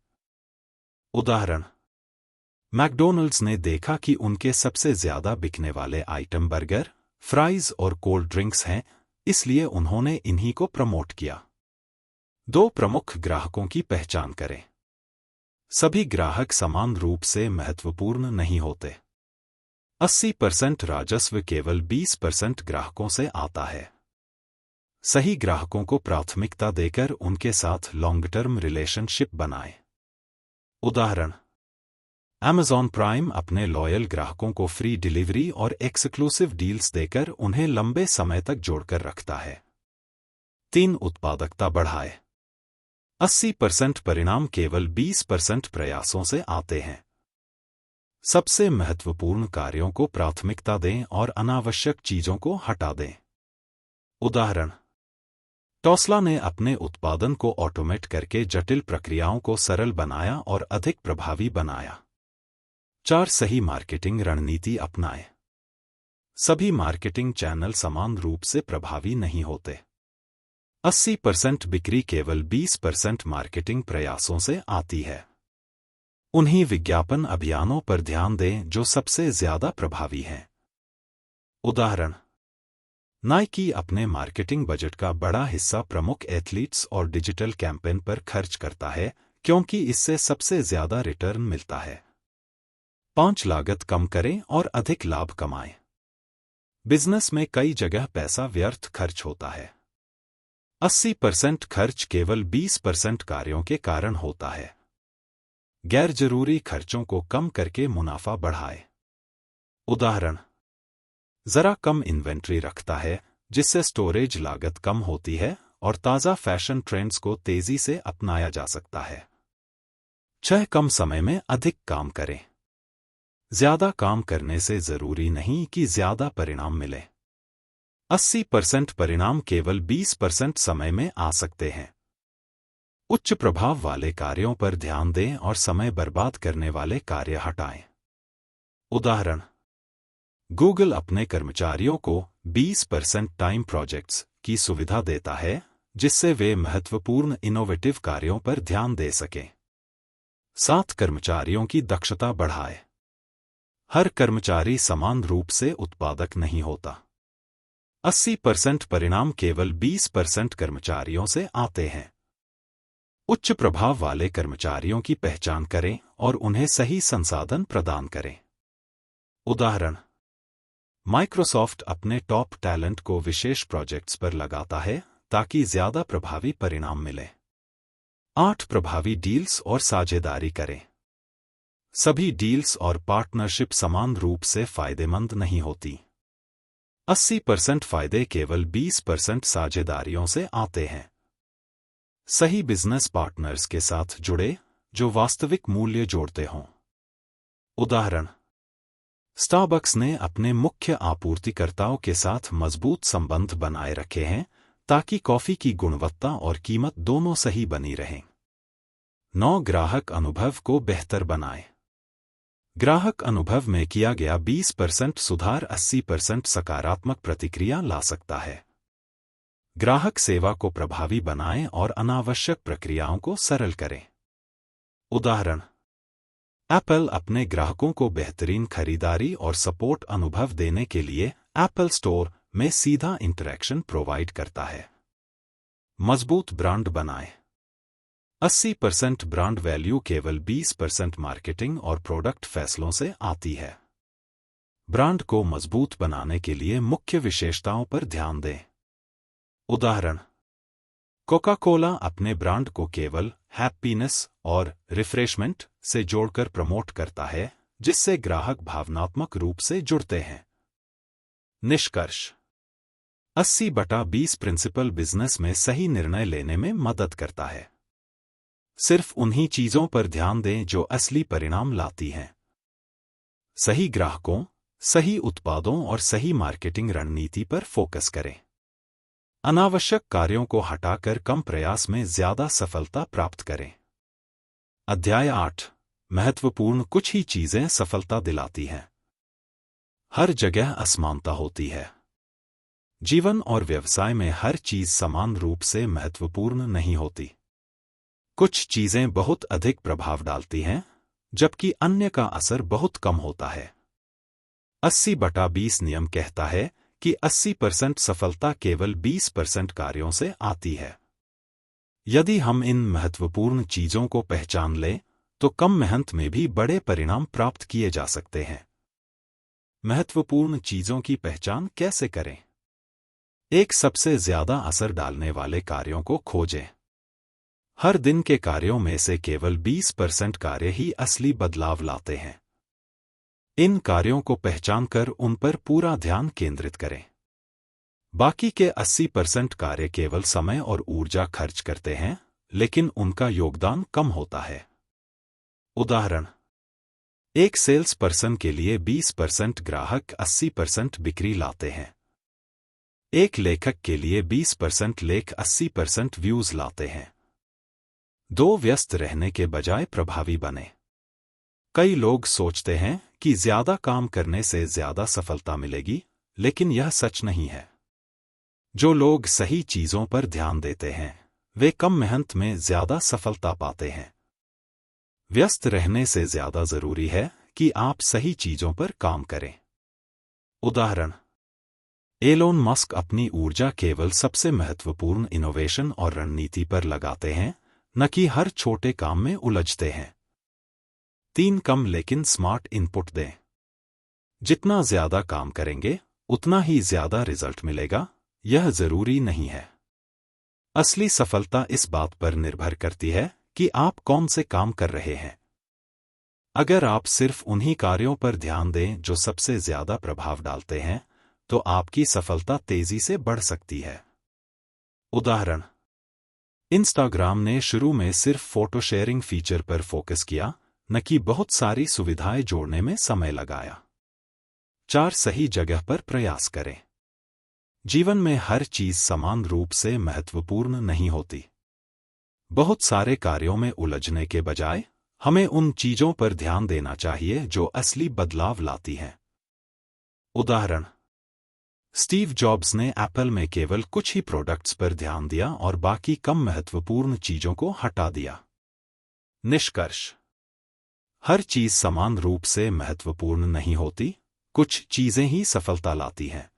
उदाहरण: मैकडॉनल्ड्स ने देखा कि उनके सबसे ज्यादा बिकने वाले आइटम बर्गर, फ्राइज और कोल्ड ड्रिंक्स हैं, इसलिए उन्होंने इन्हीं को प्रमोट किया। 2. प्रमुख ग्राहकों की पहचान करें। सभी ग्राहक समान रूप से महत्वपूर्ण नहीं होते। 80% राजस्व केवल 20% ग्राहकों से आता है। सही ग्राहकों को प्राथमिकता देकर उनके साथ लॉन्ग टर्म रिलेशनशिप बनाएं। उदाहरण: Amazon प्राइम अपने लॉयल ग्राहकों को फ्री डिलीवरी और एक्सक्लूसिव डील्स देकर उन्हें लंबे समय तक जोड़कर रखता है। 3. उत्पादकता बढ़ाएं। 80% परिणाम केवल 20% प्रयासों से आते हैं। सबसे महत्वपूर्ण कार्यों को प्राथमिकता दें और अनावश्यक चीजों को हटा दें। उदाहरण: टेस्ला ने अपने उत्पादन को ऑटोमेट करके जटिल प्रक्रियाओं को सरल बनाया और अधिक प्रभावी बनाया। 4. सही मार्केटिंग रणनीति अपनाएं। सभी मार्केटिंग चैनल समान रूप से प्रभावी नहीं होते। 80% बिक्री केवल 20% मार्केटिंग प्रयासों से आती है। उन्हीं विज्ञापन अभियानों पर ध्यान दें जो सबसे ज्यादा प्रभावी हैं। उदाहरण: नाइकी अपने मार्केटिंग बजट का बड़ा हिस्सा प्रमुख एथलीट्स और डिजिटल कैंपेन पर खर्च करता है क्योंकि इससे सबसे ज्यादा रिटर्न मिलता है। 5. लागत कम करें और अधिक लाभ कमाएं। बिजनेस में कई जगह पैसा व्यर्थ खर्च होता है। 80% खर्च केवल 20% कार्यों के कारण होता है। गैर जरूरी खर्चों को कम करके मुनाफा बढ़ाएं। उदाहरण: जरा कम इन्वेंट्री रखता है जिससे स्टोरेज लागत कम होती है और ताज़ा फैशन ट्रेंड्स को तेजी से अपनाया जा सकता है। 6. कम समय में अधिक काम करें। ज्यादा काम करने से जरूरी नहीं कि ज्यादा परिणाम मिले। 80% परिणाम केवल 20% समय में आ सकते हैं। उच्च प्रभाव वाले कार्यों पर ध्यान दें और समय बर्बाद करने वाले कार्य हटाएं। उदाहरण: गूगल अपने कर्मचारियों को 20% टाइम प्रोजेक्ट्स की सुविधा देता है जिससे वे महत्वपूर्ण इनोवेटिव कार्यों पर ध्यान दे सकें। 7. कर्मचारियों की दक्षता बढ़ाएं। हर कर्मचारी समान रूप से उत्पादक नहीं होता। 80% परिणाम केवल 20% कर्मचारियों से आते हैं। उच्च प्रभाव वाले कर्मचारियों की पहचान करें और उन्हें सही संसाधन प्रदान करें। उदाहरण: माइक्रोसॉफ्ट अपने टॉप टैलेंट को विशेष प्रोजेक्ट्स पर लगाता है ताकि ज्यादा प्रभावी परिणाम मिले। 8 प्रभावी डील्स और साझेदारी करें। सभी डील्स और पार्टनरशिप समान रूप से फायदेमंद नहीं होती। 80% फायदे केवल 20% साझेदारियों से आते हैं। सही बिजनेस पार्टनर्स के साथ जुड़े जो वास्तविक मूल्य जोड़ते हों। उदाहरण, स्टारबक्स ने अपने मुख्य आपूर्तिकर्ताओं के साथ मजबूत संबंध बनाए रखे हैं ताकि कॉफी की गुणवत्ता और कीमत दोनों सही बनी रहें। 9 ग्राहक अनुभव को बेहतर बनाएं। ग्राहक अनुभव में किया गया 20% सुधार 80% सकारात्मक प्रतिक्रिया ला सकता है। ग्राहक सेवा को प्रभावी बनाएं और अनावश्यक प्रक्रियाओं को सरल करें। उदाहरण, एप्पल अपने ग्राहकों को बेहतरीन खरीदारी और सपोर्ट अनुभव देने के लिए एप्पल स्टोर में सीधा इंटरैक्शन प्रोवाइड करता है। मजबूत ब्रांड बनाएं। 80% ब्रांड वैल्यू केवल 20% मार्केटिंग और प्रोडक्ट फैसलों से आती है। ब्रांड को मजबूत बनाने के लिए मुख्य विशेषताओं पर ध्यान दें। उदाहरण, कोका कोला अपने ब्रांड को केवल हैप्पीनेस और रिफ्रेशमेंट से जोड़कर प्रमोट करता है, जिससे ग्राहक भावनात्मक रूप से जुड़ते हैं। निष्कर्ष, 80/20 प्रिंसिपल बिजनेस में सही निर्णय लेने में मदद करता है। सिर्फ उन्हीं चीजों पर ध्यान दें जो असली परिणाम लाती हैं। सही ग्राहकों, सही उत्पादों और सही मार्केटिंग रणनीति पर फोकस करें। अनावश्यक कार्यों को हटाकर कम प्रयास में ज्यादा सफलता प्राप्त करें। अध्याय 8, महत्वपूर्ण कुछ ही चीजें सफलता दिलाती हैं। हर जगह असमानता होती है। जीवन और व्यवसाय में हर चीज समान रूप से महत्वपूर्ण नहीं होती। कुछ चीजें बहुत अधिक प्रभाव डालती हैं, जबकि अन्य का असर बहुत कम होता है। 80/20 नियम कहता है कि 80% सफलता केवल 20% कार्यों से आती है। यदि हम इन महत्वपूर्ण चीजों को पहचान लें, तो कम मेहनत में भी बड़े परिणाम प्राप्त किए जा सकते हैं। महत्वपूर्ण चीजों की पहचान कैसे करें? एक सबसे ज्यादा असर डालने वाले कार्यों को खोजें। हर दिन के कार्यों में से केवल 20% कार्य ही असली बदलाव लाते हैं। इन कार्यों को पहचानकर उन पर पूरा ध्यान केंद्रित करें। बाकी के 80% कार्य केवल समय और ऊर्जा खर्च करते हैं, लेकिन उनका योगदान कम होता है। उदाहरण, एक सेल्स पर्सन के लिए 20% ग्राहक 80% बिक्री लाते हैं। एक लेखक के लिए 20% लेख 80% व्यूज लाते हैं। 2 व्यस्त रहने के बजाय प्रभावी बने। कई लोग सोचते हैं कि ज्यादा काम करने से ज्यादा सफलता मिलेगी, लेकिन यह सच नहीं है। जो लोग सही चीजों पर ध्यान देते हैं, वे कम मेहनत में ज्यादा सफलता पाते हैं। व्यस्त रहने से ज्यादा जरूरी है कि आप सही चीजों पर काम करें। उदाहरण, एलोन मस्क अपनी ऊर्जा केवल सबसे महत्वपूर्ण इनोवेशन और रणनीति पर लगाते हैं, न कि हर छोटे काम में उलझते हैं। 3 कम लेकिन स्मार्ट इनपुट दें। जितना ज्यादा काम करेंगे, उतना ही ज्यादा रिजल्ट मिलेगा, यह जरूरी नहीं है। असली सफलता इस बात पर निर्भर करती है कि आप कौन से काम कर रहे हैं। अगर आप सिर्फ उन्हीं कार्यों पर ध्यान दें जो सबसे ज्यादा प्रभाव डालते हैं, तो आपकी सफलता तेजी से बढ़ सकती है। उदाहरण, इंस्टाग्राम ने शुरू में सिर्फ फोटो शेयरिंग फीचर पर फोकस किया, न कि बहुत सारी सुविधाएं जोड़ने में समय लगाया। 4 सही जगह पर प्रयास करें। जीवन में हर चीज समान रूप से महत्वपूर्ण नहीं होती। बहुत सारे कार्यों में उलझने के बजाय हमें उन चीजों पर ध्यान देना चाहिए जो असली बदलाव लाती हैं। उदाहरण, स्टीव जॉब्स ने एप्पल में केवल कुछ ही प्रोडक्ट्स पर ध्यान दिया और बाकी कम महत्वपूर्ण चीजों को हटा दिया। निष्कर्ष, हर चीज समान रूप से महत्वपूर्ण नहीं होती, कुछ चीजें ही सफलता लाती हैं।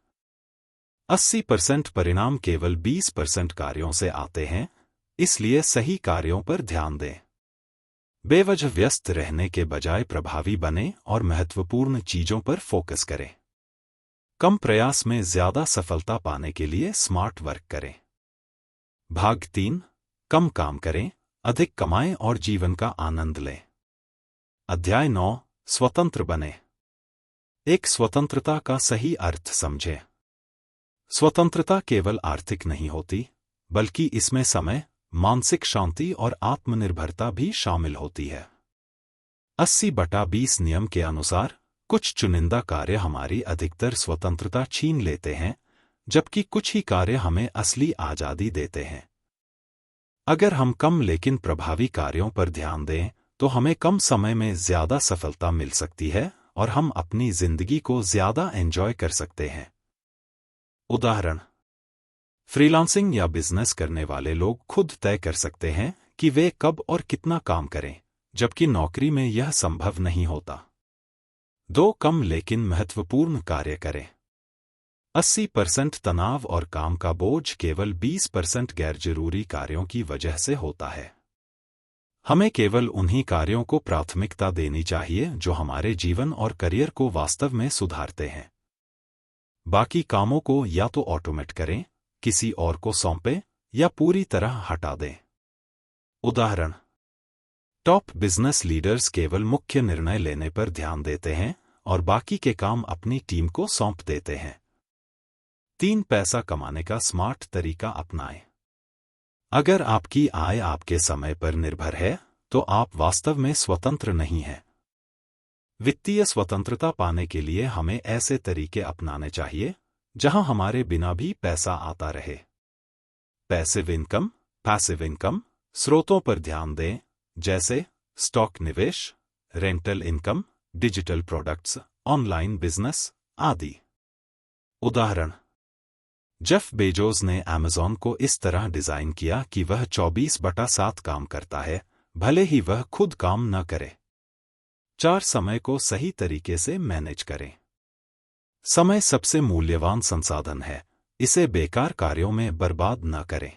80% परिणाम केवल 20% कार्यों से आते हैं, इसलिए सही कार्यों पर ध्यान दें। बेवजह व्यस्त रहने के बजाय प्रभावी बने और महत्वपूर्ण चीजों पर फोकस करें। कम प्रयास में ज्यादा सफलता पाने के लिए स्मार्ट वर्क करें। भाग 3, कम काम करें, अधिक कमाएं और जीवन का आनंद लें। अध्याय 9, स्वतंत्र बने। एक स्वतंत्रता का सही अर्थ समझें। स्वतंत्रता केवल आर्थिक नहीं होती, बल्कि इसमें समय, मानसिक शांति और आत्मनिर्भरता भी शामिल होती है। 80/20 नियम के अनुसार कुछ चुनिंदा कार्य हमारी अधिकतर स्वतंत्रता छीन लेते हैं, जबकि कुछ ही कार्य हमें असली आजादी देते हैं। अगर हम कम लेकिन प्रभावी कार्यों पर ध्यान दें, तो हमें कम समय में ज्यादा सफलता मिल सकती है और हम अपनी जिंदगी को ज्यादा एंजॉय कर सकते हैं। उदाहरण: फ्रीलांसिंग या बिजनेस करने वाले लोग खुद तय कर सकते हैं कि वे कब और कितना काम करें, जबकि नौकरी में यह संभव नहीं होता। 2 कम लेकिन महत्वपूर्ण कार्य करें। 80% तनाव और काम का बोझ केवल 20% गैरजरूरी कार्यों की वजह से होता है। हमें केवल उन्हीं कार्यों को प्राथमिकता देनी चाहिए जो हमारे जीवन और करियर को वास्तव में सुधारते हैं। बाकी कामों को या तो ऑटोमेट करें, किसी और को सौंपें या पूरी तरह हटा दें। उदाहरण: टॉप बिजनेस लीडर्स केवल मुख्य निर्णय लेने पर ध्यान देते हैं और बाकी के काम अपनी टीम को सौंप देते हैं। 3 पैसा कमाने का स्मार्ट तरीका अपनाएं। अगर आपकी आय आपके समय पर निर्भर है, तो आप वास्तव में स्वतंत्र नहीं हैं। वित्तीय स्वतंत्रता पाने के लिए हमें ऐसे तरीके अपनाने चाहिए जहां हमारे बिना भी पैसा आता रहे। पैसिव इनकम स्रोतों पर ध्यान दें, जैसे स्टॉक निवेश, rental income, digital products, online business आदि। उदाहरण: जेफ बेजोस ने अमेज़न को इस तरह डिजाइन किया कि वह 24/7 काम करता है, भले ही वह खुद काम न करे। 4 समय को सही तरीके से मैनेज करें। समय सबसे मूल्यवान संसाधन है, इसे बेकार कार्यों में बर्बाद न करें।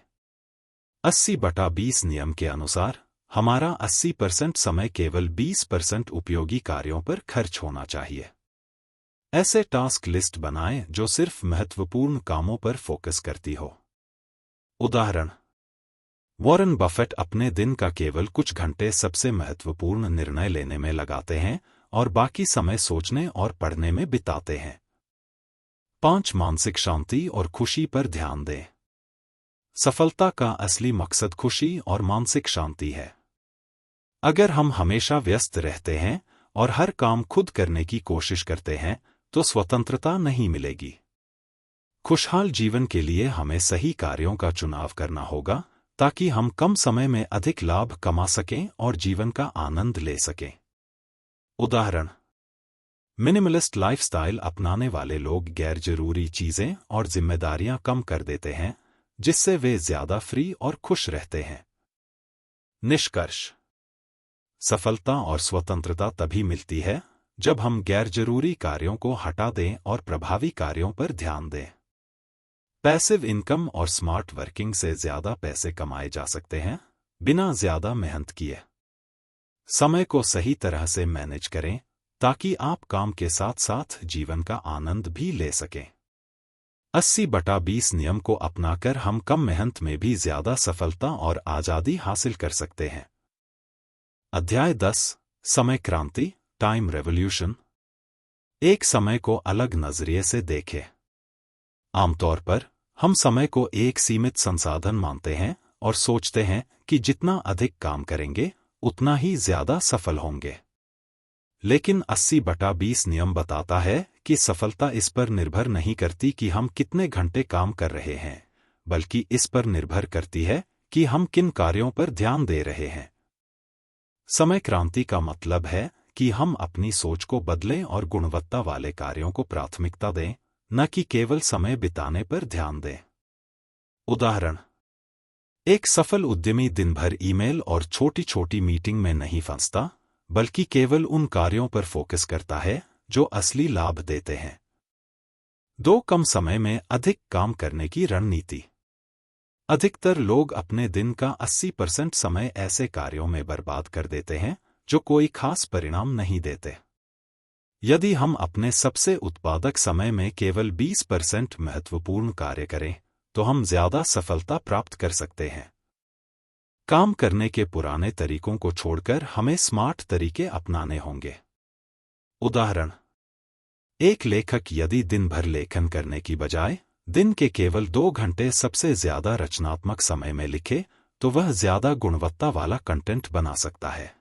80/20 नियम के अनुसार हमारा 80% समय केवल 20% उपयोगी कार्यों पर खर्च होना चाहिए। ऐसे टास्क लिस्ट बनाएं जो सिर्फ महत्वपूर्ण कामों पर फोकस करती हो। उदाहरण: वॉरेन बफेट अपने दिन का केवल कुछ घंटे सबसे महत्वपूर्ण निर्णय लेने में लगाते हैं और बाकी समय सोचने और पढ़ने में बिताते हैं। 5 मानसिक शांति और खुशी पर ध्यान दें। सफलता का असली मकसद खुशी और मानसिक शांति है। अगर हम हमेशा व्यस्त रहते हैं और हर काम खुद करने की कोशिश करते हैं, तो स्वतंत्रता नहीं मिलेगी। खुशहाल जीवन के लिए हमें सही कार्यों का चुनाव करना होगा, ताकि हम कम समय में अधिक लाभ कमा सकें और जीवन का आनंद ले सकें। उदाहरण: मिनिमलिस्ट लाइफस्टाइल अपनाने वाले लोग गैरजरूरी चीजें और जिम्मेदारियां कम कर देते हैं, जिससे वे ज्यादा फ्री और खुश रहते हैं। निष्कर्ष: सफलता और स्वतंत्रता तभी मिलती है जब हम गैरजरूरी कार्यों को हटा दें और प्रभावी कार्यों पर ध्यान दें। पैसिव इनकम और स्मार्ट वर्किंग से ज्यादा पैसे कमाए जा सकते हैं, बिना ज्यादा मेहनत किए। समय को सही तरह से मैनेज करें, ताकि आप काम के साथ साथ जीवन का आनंद भी ले सकें। 80/20 नियम को अपनाकर हम कम मेहनत में भी ज्यादा सफलता और आजादी हासिल कर सकते हैं। अध्याय 10, समय क्रांति, टाइम रेवोल्यूशन। एक समय को अलग नजरिए से देखें। आमतौर पर हम समय को एक सीमित संसाधन मानते हैं और सोचते हैं कि जितना अधिक काम करेंगे, उतना ही ज्यादा सफल होंगे। लेकिन 80/20 नियम बताता है कि सफलता इस पर निर्भर नहीं करती कि हम कितने घंटे काम कर रहे हैं, बल्कि इस पर निर्भर करती है कि हम किन कार्यों पर ध्यान दे रहे हैं। समय क्रांति का मतलब है कि हम अपनी सोच को बदलें और गुणवत्ता वाले कार्यों को प्राथमिकता दें, न कि केवल समय बिताने पर ध्यान दें। उदाहरण: एक सफल उद्यमी दिन भर ईमेल और छोटी-छोटी मीटिंग में नहीं फंसता, बल्कि केवल उन कार्यों पर फोकस करता है जो असली लाभ देते हैं। 2 कम समय में अधिक काम करने की रणनीति। अधिकतर लोग अपने दिन का 80% समय ऐसे कार्यों में बर्बाद कर देते हैं जो कोई खास परिणाम नहीं देते। यदि हम अपने सबसे उत्पादक समय में केवल 20% महत्वपूर्ण कार्य करें, तो हम ज्यादा सफलता प्राप्त कर सकते हैं। काम करने के पुराने तरीकों को छोड़कर हमें स्मार्ट तरीके अपनाने होंगे। उदाहरण: एक लेखक यदि दिन भर लेखन करने की बजाय दिन के केवल 2 घंटे सबसे ज्यादा रचनात्मक समय में लिखे, तो वह ज्यादा गुणवत्ता वाला कंटेंट बना सकता है।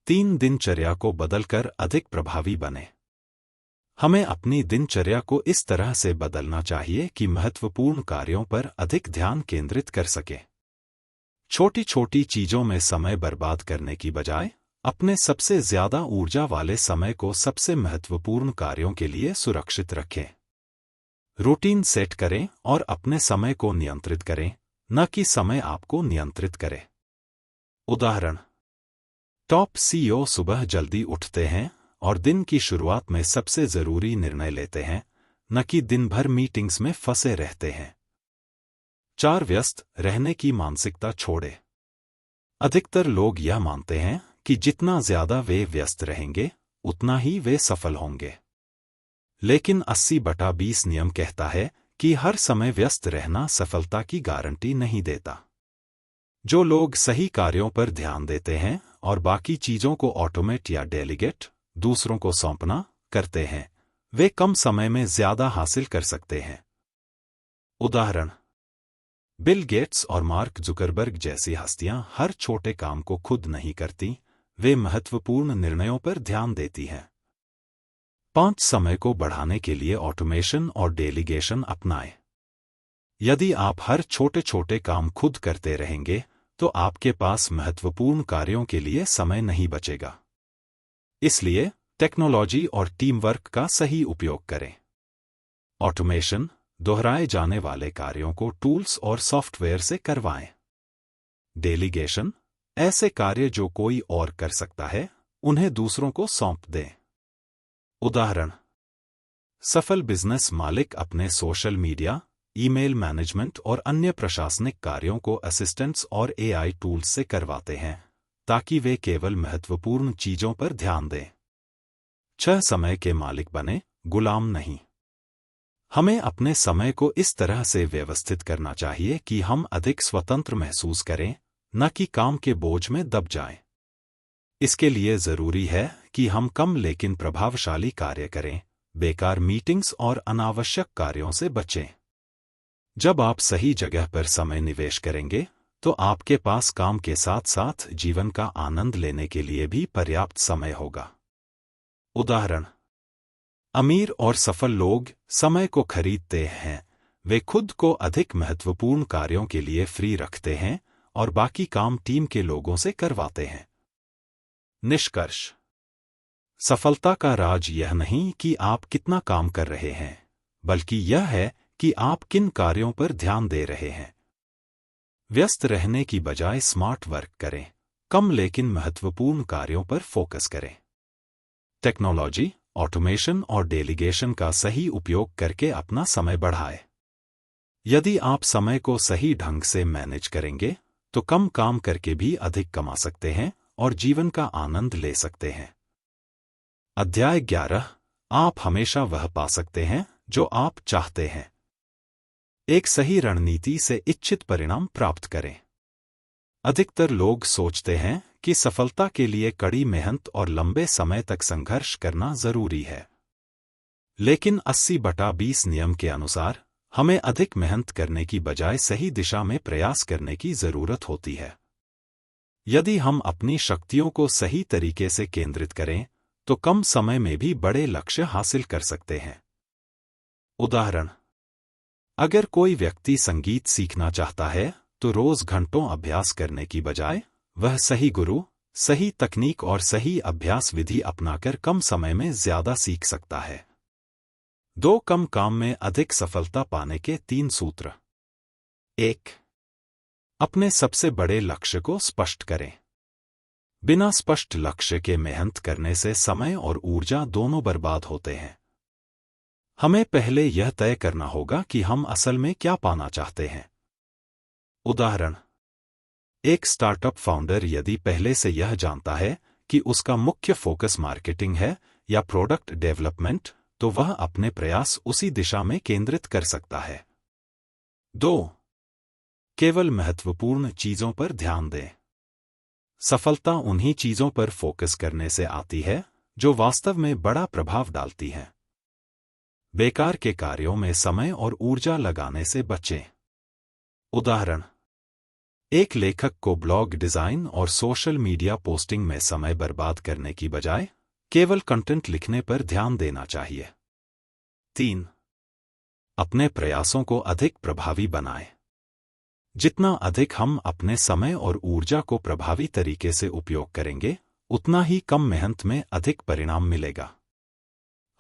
3 दिनचर्या को बदलकर अधिक प्रभावी बने। हमें अपनी दिनचर्या को इस तरह से बदलना चाहिए कि महत्वपूर्ण कार्यों पर अधिक ध्यान केंद्रित कर सके। छोटी छोटी चीजों में समय बर्बाद करने की बजाय अपने सबसे ज्यादा ऊर्जा वाले समय को सबसे महत्वपूर्ण कार्यों के लिए सुरक्षित रखें। रूटीन सेट करें और अपने समय को नियंत्रित करें, न कि समय आपको नियंत्रित करे। उदाहरण: टॉप सीईओ सुबह जल्दी उठते हैं और दिन की शुरुआत में सबसे जरूरी निर्णय लेते हैं, न कि दिन भर मीटिंग्स में फंसे रहते हैं। 4 व्यस्त रहने की मानसिकता छोड़े। अधिकतर लोग यह मानते हैं कि जितना ज्यादा वे व्यस्त रहेंगे उतना ही वे सफल होंगे। लेकिन 80/20 नियम कहता है कि हर समय व्यस्त रहना सफलता की गारंटी नहीं देता। जो लोग सही कार्यों पर ध्यान देते हैं और बाकी चीजों को ऑटोमेट या डेलीगेट, दूसरों को सौंपना, करते हैं, वे कम समय में ज्यादा हासिल कर सकते हैं। उदाहरण: बिल गेट्स और मार्क जुकरबर्ग जैसी हस्तियां हर छोटे काम को खुद नहीं करती, वे महत्वपूर्ण निर्णयों पर ध्यान देती हैं। 5 समय को बढ़ाने के लिए ऑटोमेशन और डेलीगेशन अपनाएं। यदि आप हर छोटे छोटे काम खुद करते रहेंगे तो आपके पास महत्वपूर्ण कार्यों के लिए समय नहीं बचेगा। इसलिए टेक्नोलॉजी और टीम वर्क का सही उपयोग करें। ऑटोमेशन: दोहराए जाने वाले कार्यों को टूल्स और सॉफ्टवेयर से करवाएं। डेलीगेशन: ऐसे कार्य जो कोई और कर सकता है, उन्हें दूसरों को सौंप दें। उदाहरण: सफल बिजनेस मालिक अपने सोशल मीडिया, ईमेल मैनेजमेंट और अन्य प्रशासनिक कार्यों को असिस्टेंट्स और एआई टूल्स से करवाते हैं, ताकि वे केवल महत्वपूर्ण चीजों पर ध्यान दें। 6 समय के मालिक बने, गुलाम नहीं। हमें अपने समय को इस तरह से व्यवस्थित करना चाहिए कि हम अधिक स्वतंत्र महसूस करें, न कि काम के बोझ में दब जाएं। इसके लिए जरूरी है कि हम कम लेकिन प्रभावशाली कार्य करें, बेकार मीटिंग्स और अनावश्यक कार्यों से बचें। जब आप सही जगह पर समय निवेश करेंगे, तो आपके पास काम के साथ साथ जीवन का आनंद लेने के लिए भी पर्याप्त समय होगा। उदाहरण: अमीर और सफल लोग समय को खरीदते हैं, वे खुद को अधिक महत्वपूर्ण कार्यों के लिए फ्री रखते हैं और बाकी काम टीम के लोगों से करवाते हैं। निष्कर्ष: सफलता का राज यह नहीं कि आप कितना काम कर रहे हैं, बल्कि यह है कि आप किन कार्यों पर ध्यान दे रहे हैं। व्यस्त रहने की बजाय स्मार्ट वर्क करें, कम लेकिन महत्वपूर्ण कार्यों पर फोकस करें। टेक्नोलॉजी, ऑटोमेशन और डेलीगेशन का सही उपयोग करके अपना समय बढ़ाएं। यदि आप समय को सही ढंग से मैनेज करेंगे, तो कम काम करके भी अधिक कमा सकते हैं और जीवन का आनंद ले सकते हैं। अध्याय 11: आप हमेशा वह पा सकते हैं जो आप चाहते हैं। एक सही रणनीति से इच्छित परिणाम प्राप्त करें। अधिकतर लोग सोचते हैं कि सफलता के लिए कड़ी मेहनत और लंबे समय तक संघर्ष करना जरूरी है। लेकिन 80/20 नियम के अनुसार हमें अधिक मेहनत करने की बजाय सही दिशा में प्रयास करने की जरूरत होती है। यदि हम अपनी शक्तियों को सही तरीके से केंद्रित करें, तो कम समय में भी बड़े लक्ष्य हासिल कर सकते हैं। उदाहरण: अगर कोई व्यक्ति संगीत सीखना चाहता है, तो रोज घंटों अभ्यास करने की बजाय वह सही गुरु, सही तकनीक और सही अभ्यास विधि अपनाकर कम समय में ज्यादा सीख सकता है। 2 कम काम में अधिक सफलता पाने के 3 सूत्र। 1. अपने सबसे बड़े लक्ष्य को स्पष्ट करें। बिना स्पष्ट लक्ष्य के मेहनत करने से समय और ऊर्जा दोनों बर्बाद होते हैं। हमें पहले यह तय करना होगा कि हम असल में क्या पाना चाहते हैं। उदाहरण: एक स्टार्टअप फाउंडर यदि पहले से यह जानता है कि उसका मुख्य फोकस मार्केटिंग है या प्रोडक्ट डेवलपमेंट, तो वह अपने प्रयास उसी दिशा में केंद्रित कर सकता है। 2. केवल महत्वपूर्ण चीजों पर ध्यान दें। सफलता उन्हीं चीजों पर फोकस करने से आती है जो वास्तव में बड़ा प्रभाव डालती हैं। बेकार के कार्यों में समय और ऊर्जा लगाने से बचें। उदाहरण: एक लेखक को ब्लॉग डिजाइन और सोशल मीडिया पोस्टिंग में समय बर्बाद करने की बजाय केवल कंटेंट लिखने पर ध्यान देना चाहिए। 3. अपने प्रयासों को अधिक प्रभावी बनाएं। जितना अधिक हम अपने समय और ऊर्जा को प्रभावी तरीके से उपयोग करेंगे, उतना ही कम मेहनत में अधिक परिणाम मिलेगा।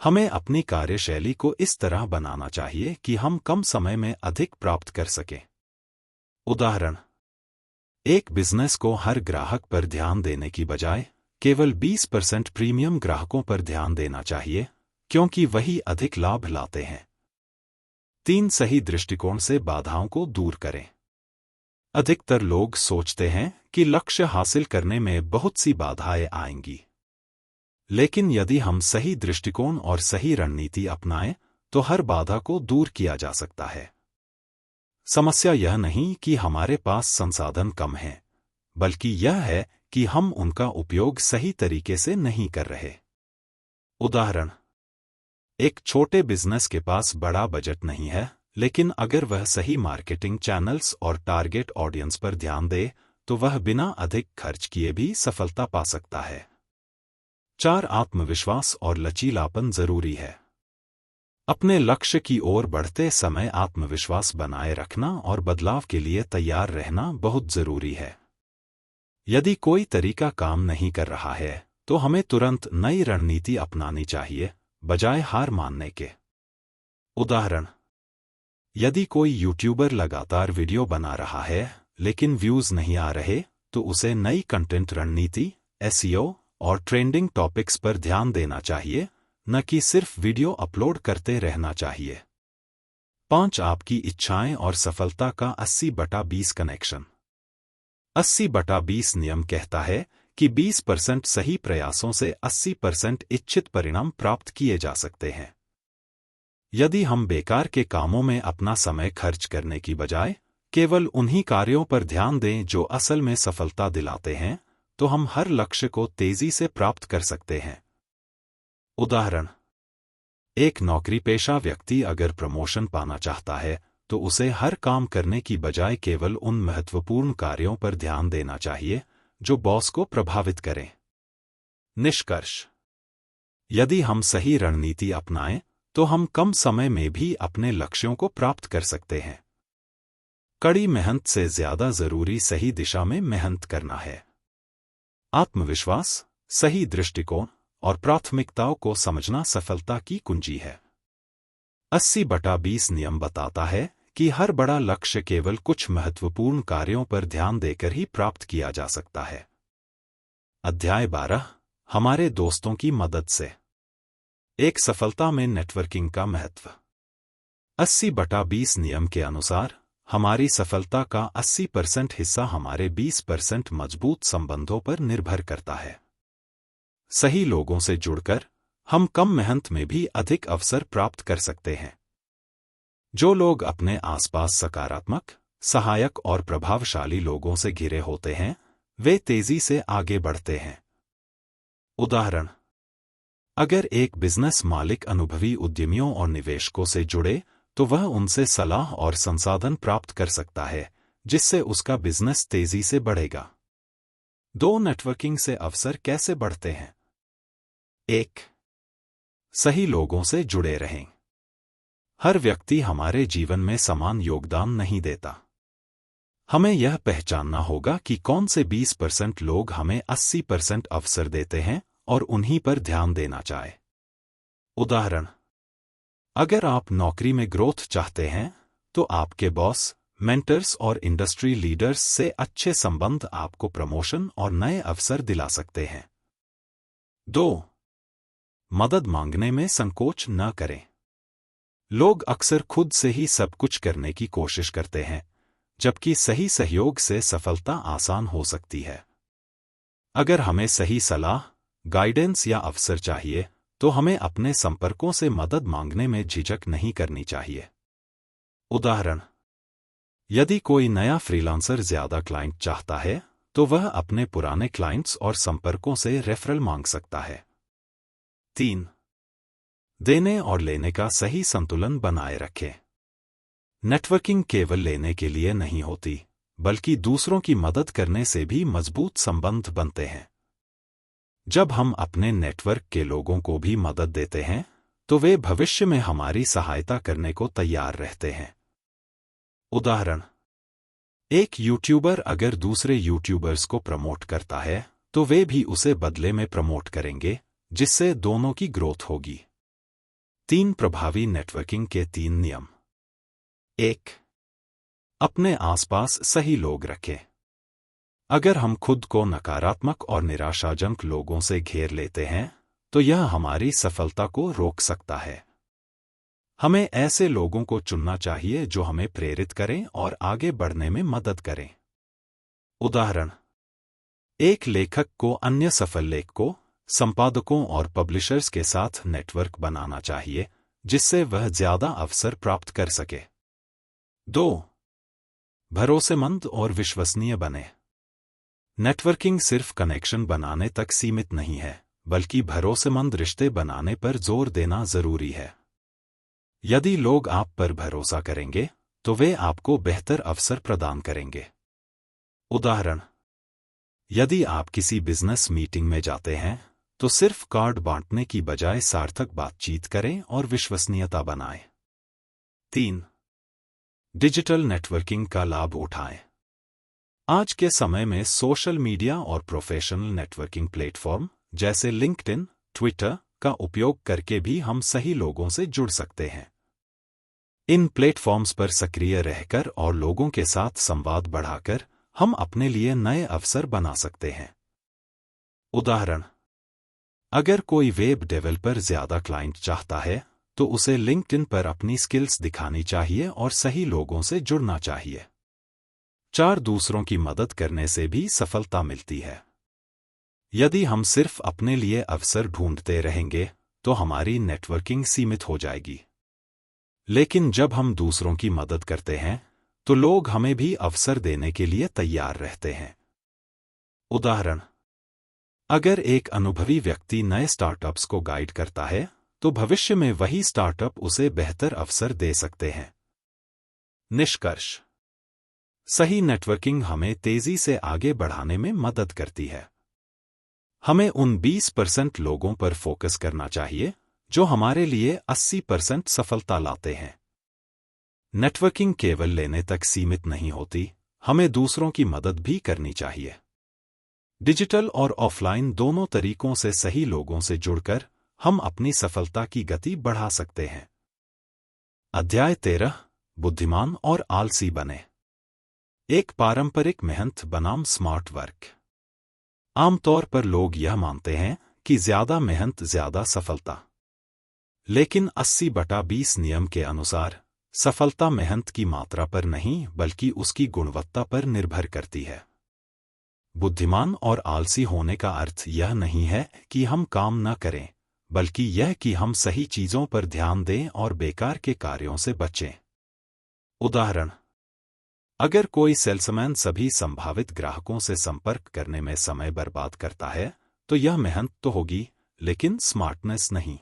हमें अपनी कार्यशैली को इस तरह बनाना चाहिए कि हम कम समय में अधिक प्राप्त कर सकें। उदाहरण: एक बिजनेस को हर ग्राहक पर ध्यान देने की बजाय केवल 20% प्रीमियम ग्राहकों पर ध्यान देना चाहिए, क्योंकि वही अधिक लाभ लाते हैं। 3. सही दृष्टिकोण से बाधाओं को दूर करें। अधिकतर लोग सोचते हैं कि लक्ष्य हासिल करने में बहुत सी बाधाएं आएंगी, लेकिन यदि हम सही दृष्टिकोण और सही रणनीति अपनाएं तो हर बाधा को दूर किया जा सकता है। समस्या यह नहीं कि हमारे पास संसाधन कम हैं, बल्कि यह है कि हम उनका उपयोग सही तरीके से नहीं कर रहे। उदाहरण: एक छोटे बिजनेस के पास बड़ा बजट नहीं है, लेकिन अगर वह सही मार्केटिंग चैनल्स और टारगेट ऑडियंस पर ध्यान दे तो वह बिना अधिक खर्च किए भी सफलता पा सकता है। 4. आत्मविश्वास और लचीलापन जरूरी है। अपने लक्ष्य की ओर बढ़ते समय आत्मविश्वास बनाए रखना और बदलाव के लिए तैयार रहना बहुत जरूरी है। यदि कोई तरीका काम नहीं कर रहा है तो हमें तुरंत नई रणनीति अपनानी चाहिए, बजाय हार मानने के। उदाहरण: यदि कोई यूट्यूबर लगातार वीडियो बना रहा है लेकिन व्यूज नहीं आ रहे, तो उसे नई कंटेंट रणनीति, एसईओ और ट्रेंडिंग टॉपिक्स पर ध्यान देना चाहिए, न कि सिर्फ वीडियो अपलोड करते रहना चाहिए। 5. आपकी इच्छाएं और सफलता का 80/20 कनेक्शन। 80/20 नियम कहता है कि 20% सही प्रयासों से 80% इच्छित परिणाम प्राप्त किए जा सकते हैं। यदि हम बेकार के कामों में अपना समय खर्च करने की बजाय केवल उन्हीं कार्यों पर ध्यान दें जो असल में सफलता दिलाते हैं, तो हम हर लक्ष्य को तेजी से प्राप्त कर सकते हैं। उदाहरण: एक नौकरीपेशा व्यक्ति अगर प्रमोशन पाना चाहता है तो उसे हर काम करने की बजाय केवल उन महत्वपूर्ण कार्यों पर ध्यान देना चाहिए जो बॉस को प्रभावित करें। निष्कर्ष: यदि हम सही रणनीति अपनाएं तो हम कम समय में भी अपने लक्ष्यों को प्राप्त कर सकते हैं। कड़ी मेहनत से ज्यादा जरूरी सही दिशा में मेहनत करना है। आत्मविश्वास, सही दृष्टिकोण और प्राथमिकताओं को समझना सफलता की कुंजी है। 80/20 नियम बताता है कि हर बड़ा लक्ष्य केवल कुछ महत्वपूर्ण कार्यों पर ध्यान देकर ही प्राप्त किया जा सकता है। अध्याय 12: हमारे दोस्तों की मदद से एक सफलता में नेटवर्किंग का महत्व। 80/20 नियम के अनुसार हमारी सफलता का 80% हिस्सा हमारे 20% मजबूत संबंधों पर निर्भर करता है। सही लोगों से जुड़कर हम कम मेहनत में भी अधिक अवसर प्राप्त कर सकते हैं। जो लोग अपने आसपास सकारात्मक, सहायक और प्रभावशाली लोगों से घिरे होते हैं, वे तेजी से आगे बढ़ते हैं। उदाहरण: अगर एक बिजनेस मालिक अनुभवी उद्यमियों और निवेशकों से जुड़े तो वह उनसे सलाह और संसाधन प्राप्त कर सकता है, जिससे उसका बिजनेस तेजी से बढ़ेगा। 2. नेटवर्किंग से अवसर कैसे बढ़ते हैं? 1. सही लोगों से जुड़े रहें। हर व्यक्ति हमारे जीवन में समान योगदान नहीं देता। हमें यह पहचानना होगा कि कौन से 20% लोग हमें 80% अवसर देते हैं और उन्हीं पर ध्यान देना चाहे। उदाहरण: अगर आप नौकरी में ग्रोथ चाहते हैं तो आपके बॉस, मेंटर्स और इंडस्ट्री लीडर्स से अच्छे संबंध आपको प्रमोशन और नए अवसर दिला सकते हैं। 2. मदद मांगने में संकोच न करें। लोग अक्सर खुद से ही सब कुछ करने की कोशिश करते हैं, जबकि सही सहयोग से सफलता आसान हो सकती है। अगर हमें सही सलाह, गाइडेंस या अवसर चाहिए तो हमें अपने संपर्कों से मदद मांगने में झिझक नहीं करनी चाहिए। उदाहरण: यदि कोई नया फ्रीलांसर ज्यादा क्लाइंट चाहता है तो वह अपने पुराने क्लाइंट्स और संपर्कों से रेफरल मांग सकता है। 3. देने और लेने का सही संतुलन बनाए रखें। नेटवर्किंग केवल लेने के लिए नहीं होती, बल्कि दूसरों की मदद करने से भी मजबूत संबंध बनते हैं। जब हम अपने नेटवर्क के लोगों को भी मदद देते हैं तो वे भविष्य में हमारी सहायता करने को तैयार रहते हैं। उदाहरण: एक यूट्यूबर अगर दूसरे यूट्यूबर्स को प्रमोट करता है तो वे भी उसे बदले में प्रमोट करेंगे, जिससे दोनों की ग्रोथ होगी। 3 प्रभावी नेटवर्किंग के 3 नियम। 1. अपने आसपास सही लोग रखें। अगर हम खुद को नकारात्मक और निराशाजनक लोगों से घेर लेते हैं तो यह हमारी सफलता को रोक सकता है। हमें ऐसे लोगों को चुनना चाहिए जो हमें प्रेरित करें और आगे बढ़ने में मदद करें। उदाहरण: एक लेखक को अन्य सफल लेखकों, संपादकों और पब्लिशर्स के साथ नेटवर्क बनाना चाहिए, जिससे वह ज्यादा अवसर प्राप्त कर सके। 2. भरोसेमंद और विश्वसनीय बने। नेटवर्किंग सिर्फ कनेक्शन बनाने तक सीमित नहीं है, बल्कि भरोसेमंद रिश्ते बनाने पर जोर देना जरूरी है। यदि लोग आप पर भरोसा करेंगे तो वे आपको बेहतर अवसर प्रदान करेंगे। उदाहरण: यदि आप किसी बिजनेस मीटिंग में जाते हैं तो सिर्फ कार्ड बांटने की बजाय सार्थक बातचीत करें और विश्वसनीयता बनाएं। 3. डिजिटल नेटवर्किंग का लाभ उठाएं। आज के समय में सोशल मीडिया और प्रोफेशनल नेटवर्किंग प्लेटफॉर्म जैसे लिंक्डइन, ट्विटर का उपयोग करके भी हम सही लोगों से जुड़ सकते हैं। इन प्लेटफॉर्म्स पर सक्रिय रहकर और लोगों के साथ संवाद बढ़ाकर हम अपने लिए नए अवसर बना सकते हैं। उदाहरण: अगर कोई वेब डेवलपर ज्यादा क्लाइंट चाहता है तो उसे लिंक्डइन पर अपनी स्किल्स दिखानी चाहिए और सही लोगों से जुड़ना चाहिए। 4. दूसरों की मदद करने से भी सफलता मिलती है। यदि हम सिर्फ अपने लिए अवसर ढूंढते रहेंगे तो हमारी नेटवर्किंग सीमित हो जाएगी। लेकिन जब हम दूसरों की मदद करते हैं तो लोग हमें भी अवसर देने के लिए तैयार रहते हैं। उदाहरण: अगर एक अनुभवी व्यक्ति नए स्टार्टअप्स को गाइड करता है तो भविष्य में वही स्टार्टअप उसे बेहतर अवसर दे सकते हैं। निष्कर्ष: सही नेटवर्किंग हमें तेजी से आगे बढ़ाने में मदद करती है। हमें उन 20% लोगों पर फोकस करना चाहिए जो हमारे लिए 80% सफलता लाते हैं। नेटवर्किंग केवल लेने तक सीमित नहीं होती, हमें दूसरों की मदद भी करनी चाहिए। डिजिटल और ऑफलाइन दोनों तरीकों से सही लोगों से जुड़कर हम अपनी सफलता की गति बढ़ा सकते हैं। अध्याय 13: बुद्धिमान और आलसी बने। एक पारंपरिक मेहनत बनाम स्मार्ट वर्क। आमतौर पर लोग यह मानते हैं कि ज्यादा मेहनत ज्यादा सफलता। लेकिन 80/20 नियम के अनुसार सफलता मेहनत की मात्रा पर नहीं बल्कि उसकी गुणवत्ता पर निर्भर करती है। बुद्धिमान और आलसी होने का अर्थ यह नहीं है कि हम काम न करें, बल्कि यह कि हम सही चीजों पर ध्यान दें और बेकार के कार्यों से बचें। उदाहरण: अगर कोई सेल्समैन सभी संभावित ग्राहकों से संपर्क करने में समय बर्बाद करता है तो यह मेहनत तो होगी, लेकिन स्मार्टनेस नहीं।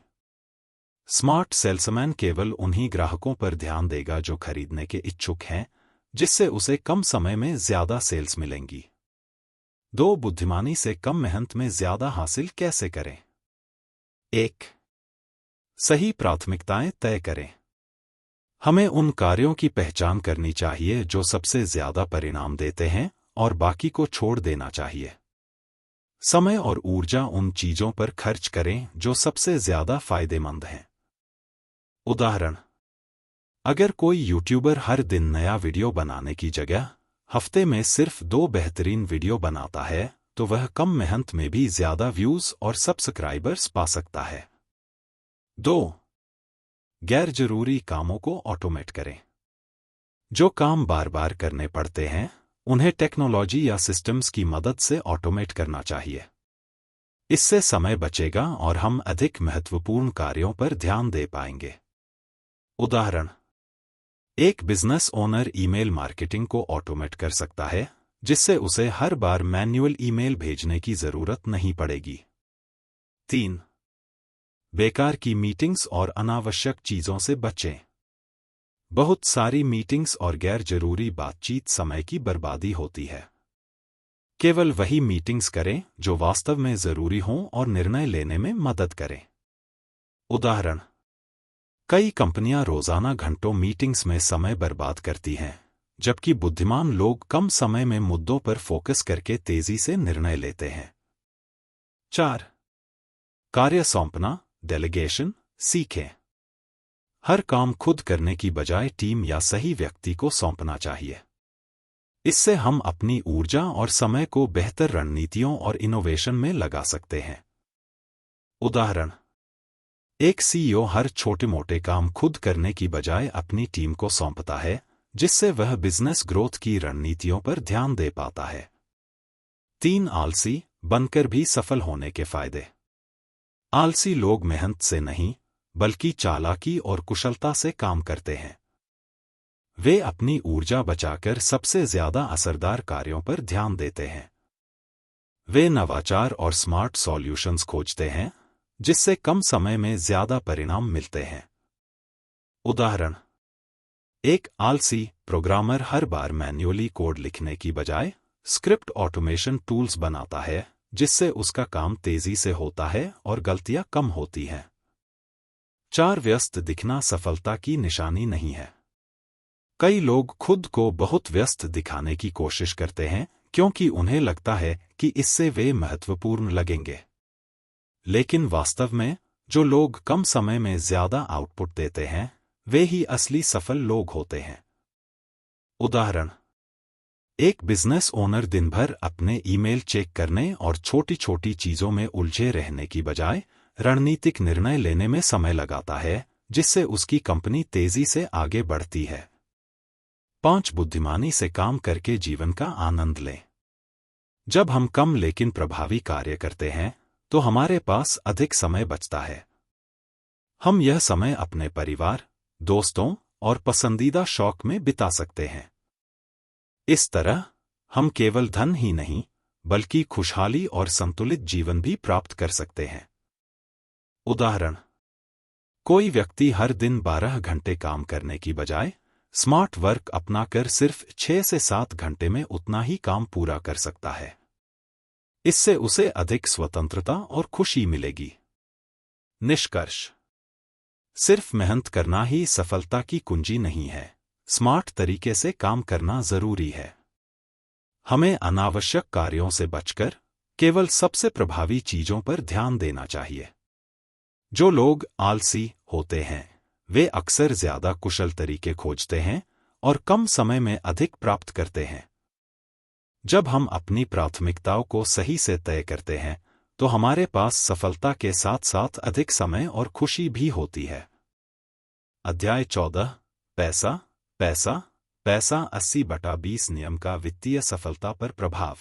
स्मार्ट सेल्समैन केवल उन्हीं ग्राहकों पर ध्यान देगा जो खरीदने के इच्छुक हैं, जिससे उसे कम समय में ज्यादा सेल्स मिलेंगी। 2. बुद्धिमानी से कम मेहनत में ज्यादा हासिल कैसे करें? 1. सही प्राथमिकताएं तय करें। हमें उन कार्यों की पहचान करनी चाहिए जो सबसे ज्यादा परिणाम देते हैं और बाकी को छोड़ देना चाहिए। समय और ऊर्जा उन चीजों पर खर्च करें जो सबसे ज्यादा फायदेमंद हैं। उदाहरण: अगर कोई यूट्यूबर हर दिन नया वीडियो बनाने की जगह हफ्ते में सिर्फ 2 बेहतरीन वीडियो बनाता है तो वह कम मेहनत में भी ज्यादा व्यूज और सब्सक्राइबर्स पा सकता है। 2. गैर जरूरी कामों को ऑटोमेट करें। जो काम बार बार करने पड़ते हैं उन्हें टेक्नोलॉजी या सिस्टम्स की मदद से ऑटोमेट करना चाहिए। इससे समय बचेगा और हम अधिक महत्वपूर्ण कार्यों पर ध्यान दे पाएंगे। उदाहरण: एक बिजनेस ओनर ईमेल मार्केटिंग को ऑटोमेट कर सकता है, जिससे उसे हर बार मैन्युअल ईमेल भेजने की जरूरत नहीं पड़ेगी। 3. बेकार की मीटिंग्स और अनावश्यक चीजों से बचें। बहुत सारी मीटिंग्स और गैर जरूरी बातचीत समय की बर्बादी होती है। केवल वही मीटिंग्स करें जो वास्तव में जरूरी हों और निर्णय लेने में मदद करें। उदाहरण: कई कंपनियां रोजाना घंटों मीटिंग्स में समय बर्बाद करती हैं, जबकि बुद्धिमान लोग कम समय में मुद्दों पर फोकस करके तेजी से निर्णय लेते हैं। 4. कार्य सौंपना, डेलीगेशन, सीखें। हर काम खुद करने की बजाय टीम या सही व्यक्ति को सौंपना चाहिए। इससे हम अपनी ऊर्जा और समय को बेहतर रणनीतियों और इनोवेशन में लगा सकते हैं। उदाहरण: एक सीईओ हर छोटे-मोटे काम खुद करने की बजाय अपनी टीम को सौंपता है, जिससे वह बिजनेस ग्रोथ की रणनीतियों पर ध्यान दे पाता है। 3. आलसी बनकर भी सफल होने के फायदे। आलसी लोग मेहनत से नहीं, बल्कि चालाकी और कुशलता से काम करते हैं। वे अपनी ऊर्जा बचाकर सबसे ज्यादा असरदार कार्यों पर ध्यान देते हैं। वे नवाचार और स्मार्ट सॉल्यूशंस खोजते हैं, जिससे कम समय में ज्यादा परिणाम मिलते हैं। उदाहरण: एक आलसी प्रोग्रामर हर बार मैन्युअली कोड लिखने की बजाय स्क्रिप्ट ऑटोमेशन टूल्स बनाता है, जिससे उसका काम तेजी से होता है और गलतियां कम होती हैं। 4. व्यस्त दिखना सफलता की निशानी नहीं है। कई लोग खुद को बहुत व्यस्त दिखाने की कोशिश करते हैं, क्योंकि उन्हें लगता है कि इससे वे महत्वपूर्ण लगेंगे। लेकिन वास्तव में, जो लोग कम समय में ज्यादा आउटपुट देते हैं, वे ही असली सफल लोग होते हैं। उदाहरण: एक बिजनेस ओनर दिन भर अपने ईमेल चेक करने और छोटी-छोटी चीजों में उलझे रहने की बजाय रणनीतिक निर्णय लेने में समय लगाता है, जिससे उसकी कंपनी तेजी से आगे बढ़ती है। 5. बुद्धिमानी से काम करके जीवन का आनंद लें। जब हम कम लेकिन प्रभावी कार्य करते हैं, तो हमारे पास अधिक समय बचता है। हम यह समय अपने परिवार, दोस्तों और पसंदीदा शौक में बिता सकते हैं। इस तरह हम केवल धन ही नहीं, बल्कि खुशहाली और संतुलित जीवन भी प्राप्त कर सकते हैं। उदाहरण: कोई व्यक्ति हर दिन 12 घंटे काम करने की बजाय स्मार्ट वर्क अपनाकर सिर्फ 6 से 7 घंटे में उतना ही काम पूरा कर सकता है। इससे उसे अधिक स्वतंत्रता और खुशी मिलेगी। निष्कर्ष: सिर्फ मेहनत करना ही सफलता की कुंजी नहीं है, स्मार्ट तरीके से काम करना जरूरी है। हमें अनावश्यक कार्यों से बचकर केवल सबसे प्रभावी चीजों पर ध्यान देना चाहिए। जो लोग आलसी होते हैं, वे अक्सर ज्यादा कुशल तरीके खोजते हैं और कम समय में अधिक प्राप्त करते हैं। जब हम अपनी प्राथमिकताओं को सही से तय करते हैं, तो हमारे पास सफलता के साथ साथ अधिक समय और खुशी भी होती है। अध्याय 14: पैसा, पैसा, पैसा 80/20 नियम का वित्तीय सफलता पर प्रभाव।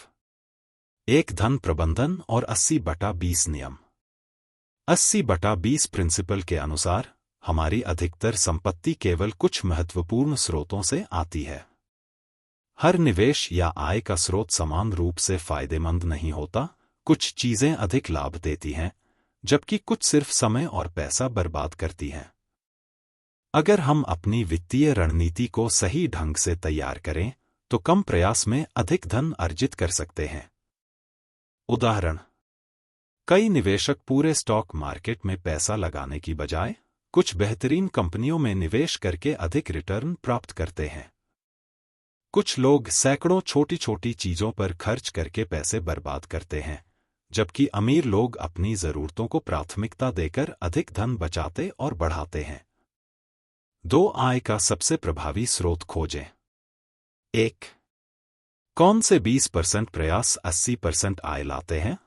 एक धन प्रबंधन और 80/20 नियम। 80/20 प्रिंसिपल के अनुसार हमारी अधिकतर संपत्ति केवल कुछ महत्वपूर्ण स्रोतों से आती है। हर निवेश या आय का स्रोत समान रूप से फायदेमंद नहीं होता। कुछ चीजें अधिक लाभ देती हैं, जबकि कुछ सिर्फ समय और पैसा बर्बाद करती हैं। अगर हम अपनी वित्तीय रणनीति को सही ढंग से तैयार करें, तो कम प्रयास में अधिक धन अर्जित कर सकते हैं। उदाहरण: कई निवेशक पूरे स्टॉक मार्केट में पैसा लगाने की बजाय कुछ बेहतरीन कंपनियों में निवेश करके अधिक रिटर्न प्राप्त करते हैं। कुछ लोग सैकड़ों छोटी-छोटी चीजों पर खर्च करके पैसे बर्बाद करते हैं, जबकि अमीर लोग अपनी जरूरतों को प्राथमिकता देकर अधिक धन बचाते और बढ़ाते हैं। 2. आय का सबसे प्रभावी स्रोत खोजें। 1. कौन से 20% प्रयास 80% आय लाते हैं?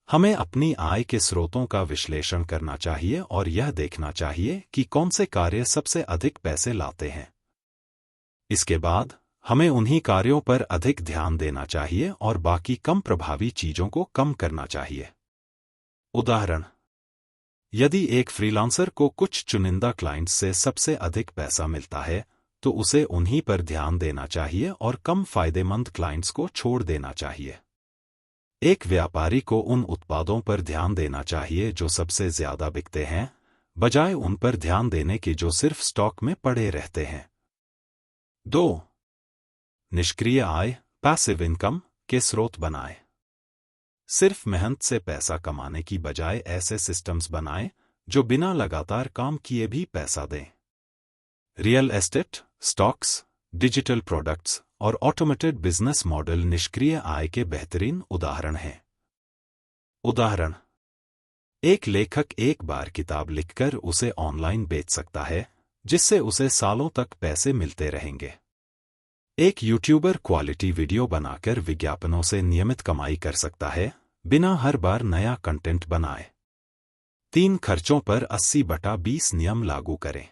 हमें अपनी आय के स्रोतों का विश्लेषण करना चाहिए और यह देखना चाहिए कि कौन से कार्य सबसे अधिक पैसे लाते हैं। इसके बाद हमें उन्हीं कार्यों पर अधिक ध्यान देना चाहिए और बाकी कम प्रभावी चीजों को कम करना चाहिए। उदाहरण: यदि एक फ्रीलांसर को कुछ चुनिंदा क्लाइंट्स से सबसे अधिक पैसा मिलता है, तो उसे उन्हीं पर ध्यान देना चाहिए और कम फायदेमंद क्लाइंट्स को छोड़ देना चाहिए। एक व्यापारी को उन उत्पादों पर ध्यान देना चाहिए जो सबसे ज्यादा बिकते हैं, बजाय उन पर ध्यान देने के जो सिर्फ स्टॉक में पड़े रहते हैं। 2. निष्क्रिय आय, पैसिव इनकम के स्रोत बनाएं। सिर्फ मेहनत से पैसा कमाने की बजाय ऐसे सिस्टम्स बनाएं जो बिना लगातार काम किए भी पैसा दें। Real estate, stocks, digital products और ऑटोमेटेड बिजनेस मॉडल निष्क्रिय आय के बेहतरीन उदाहरण हैं। उदाहरण: एक लेखक एक बार किताब लिखकर उसे ऑनलाइन बेच सकता है, जिससे उसे सालों तक पैसे मिलते रहेंगे। एक यूट्यूबर क्वालिटी वीडियो बनाकर विज्ञापनों से नियमित कमाई कर सकता है, बिना हर बार नया कंटेंट बनाए। 3 खर्चों पर 80/20 नियम लागू करें।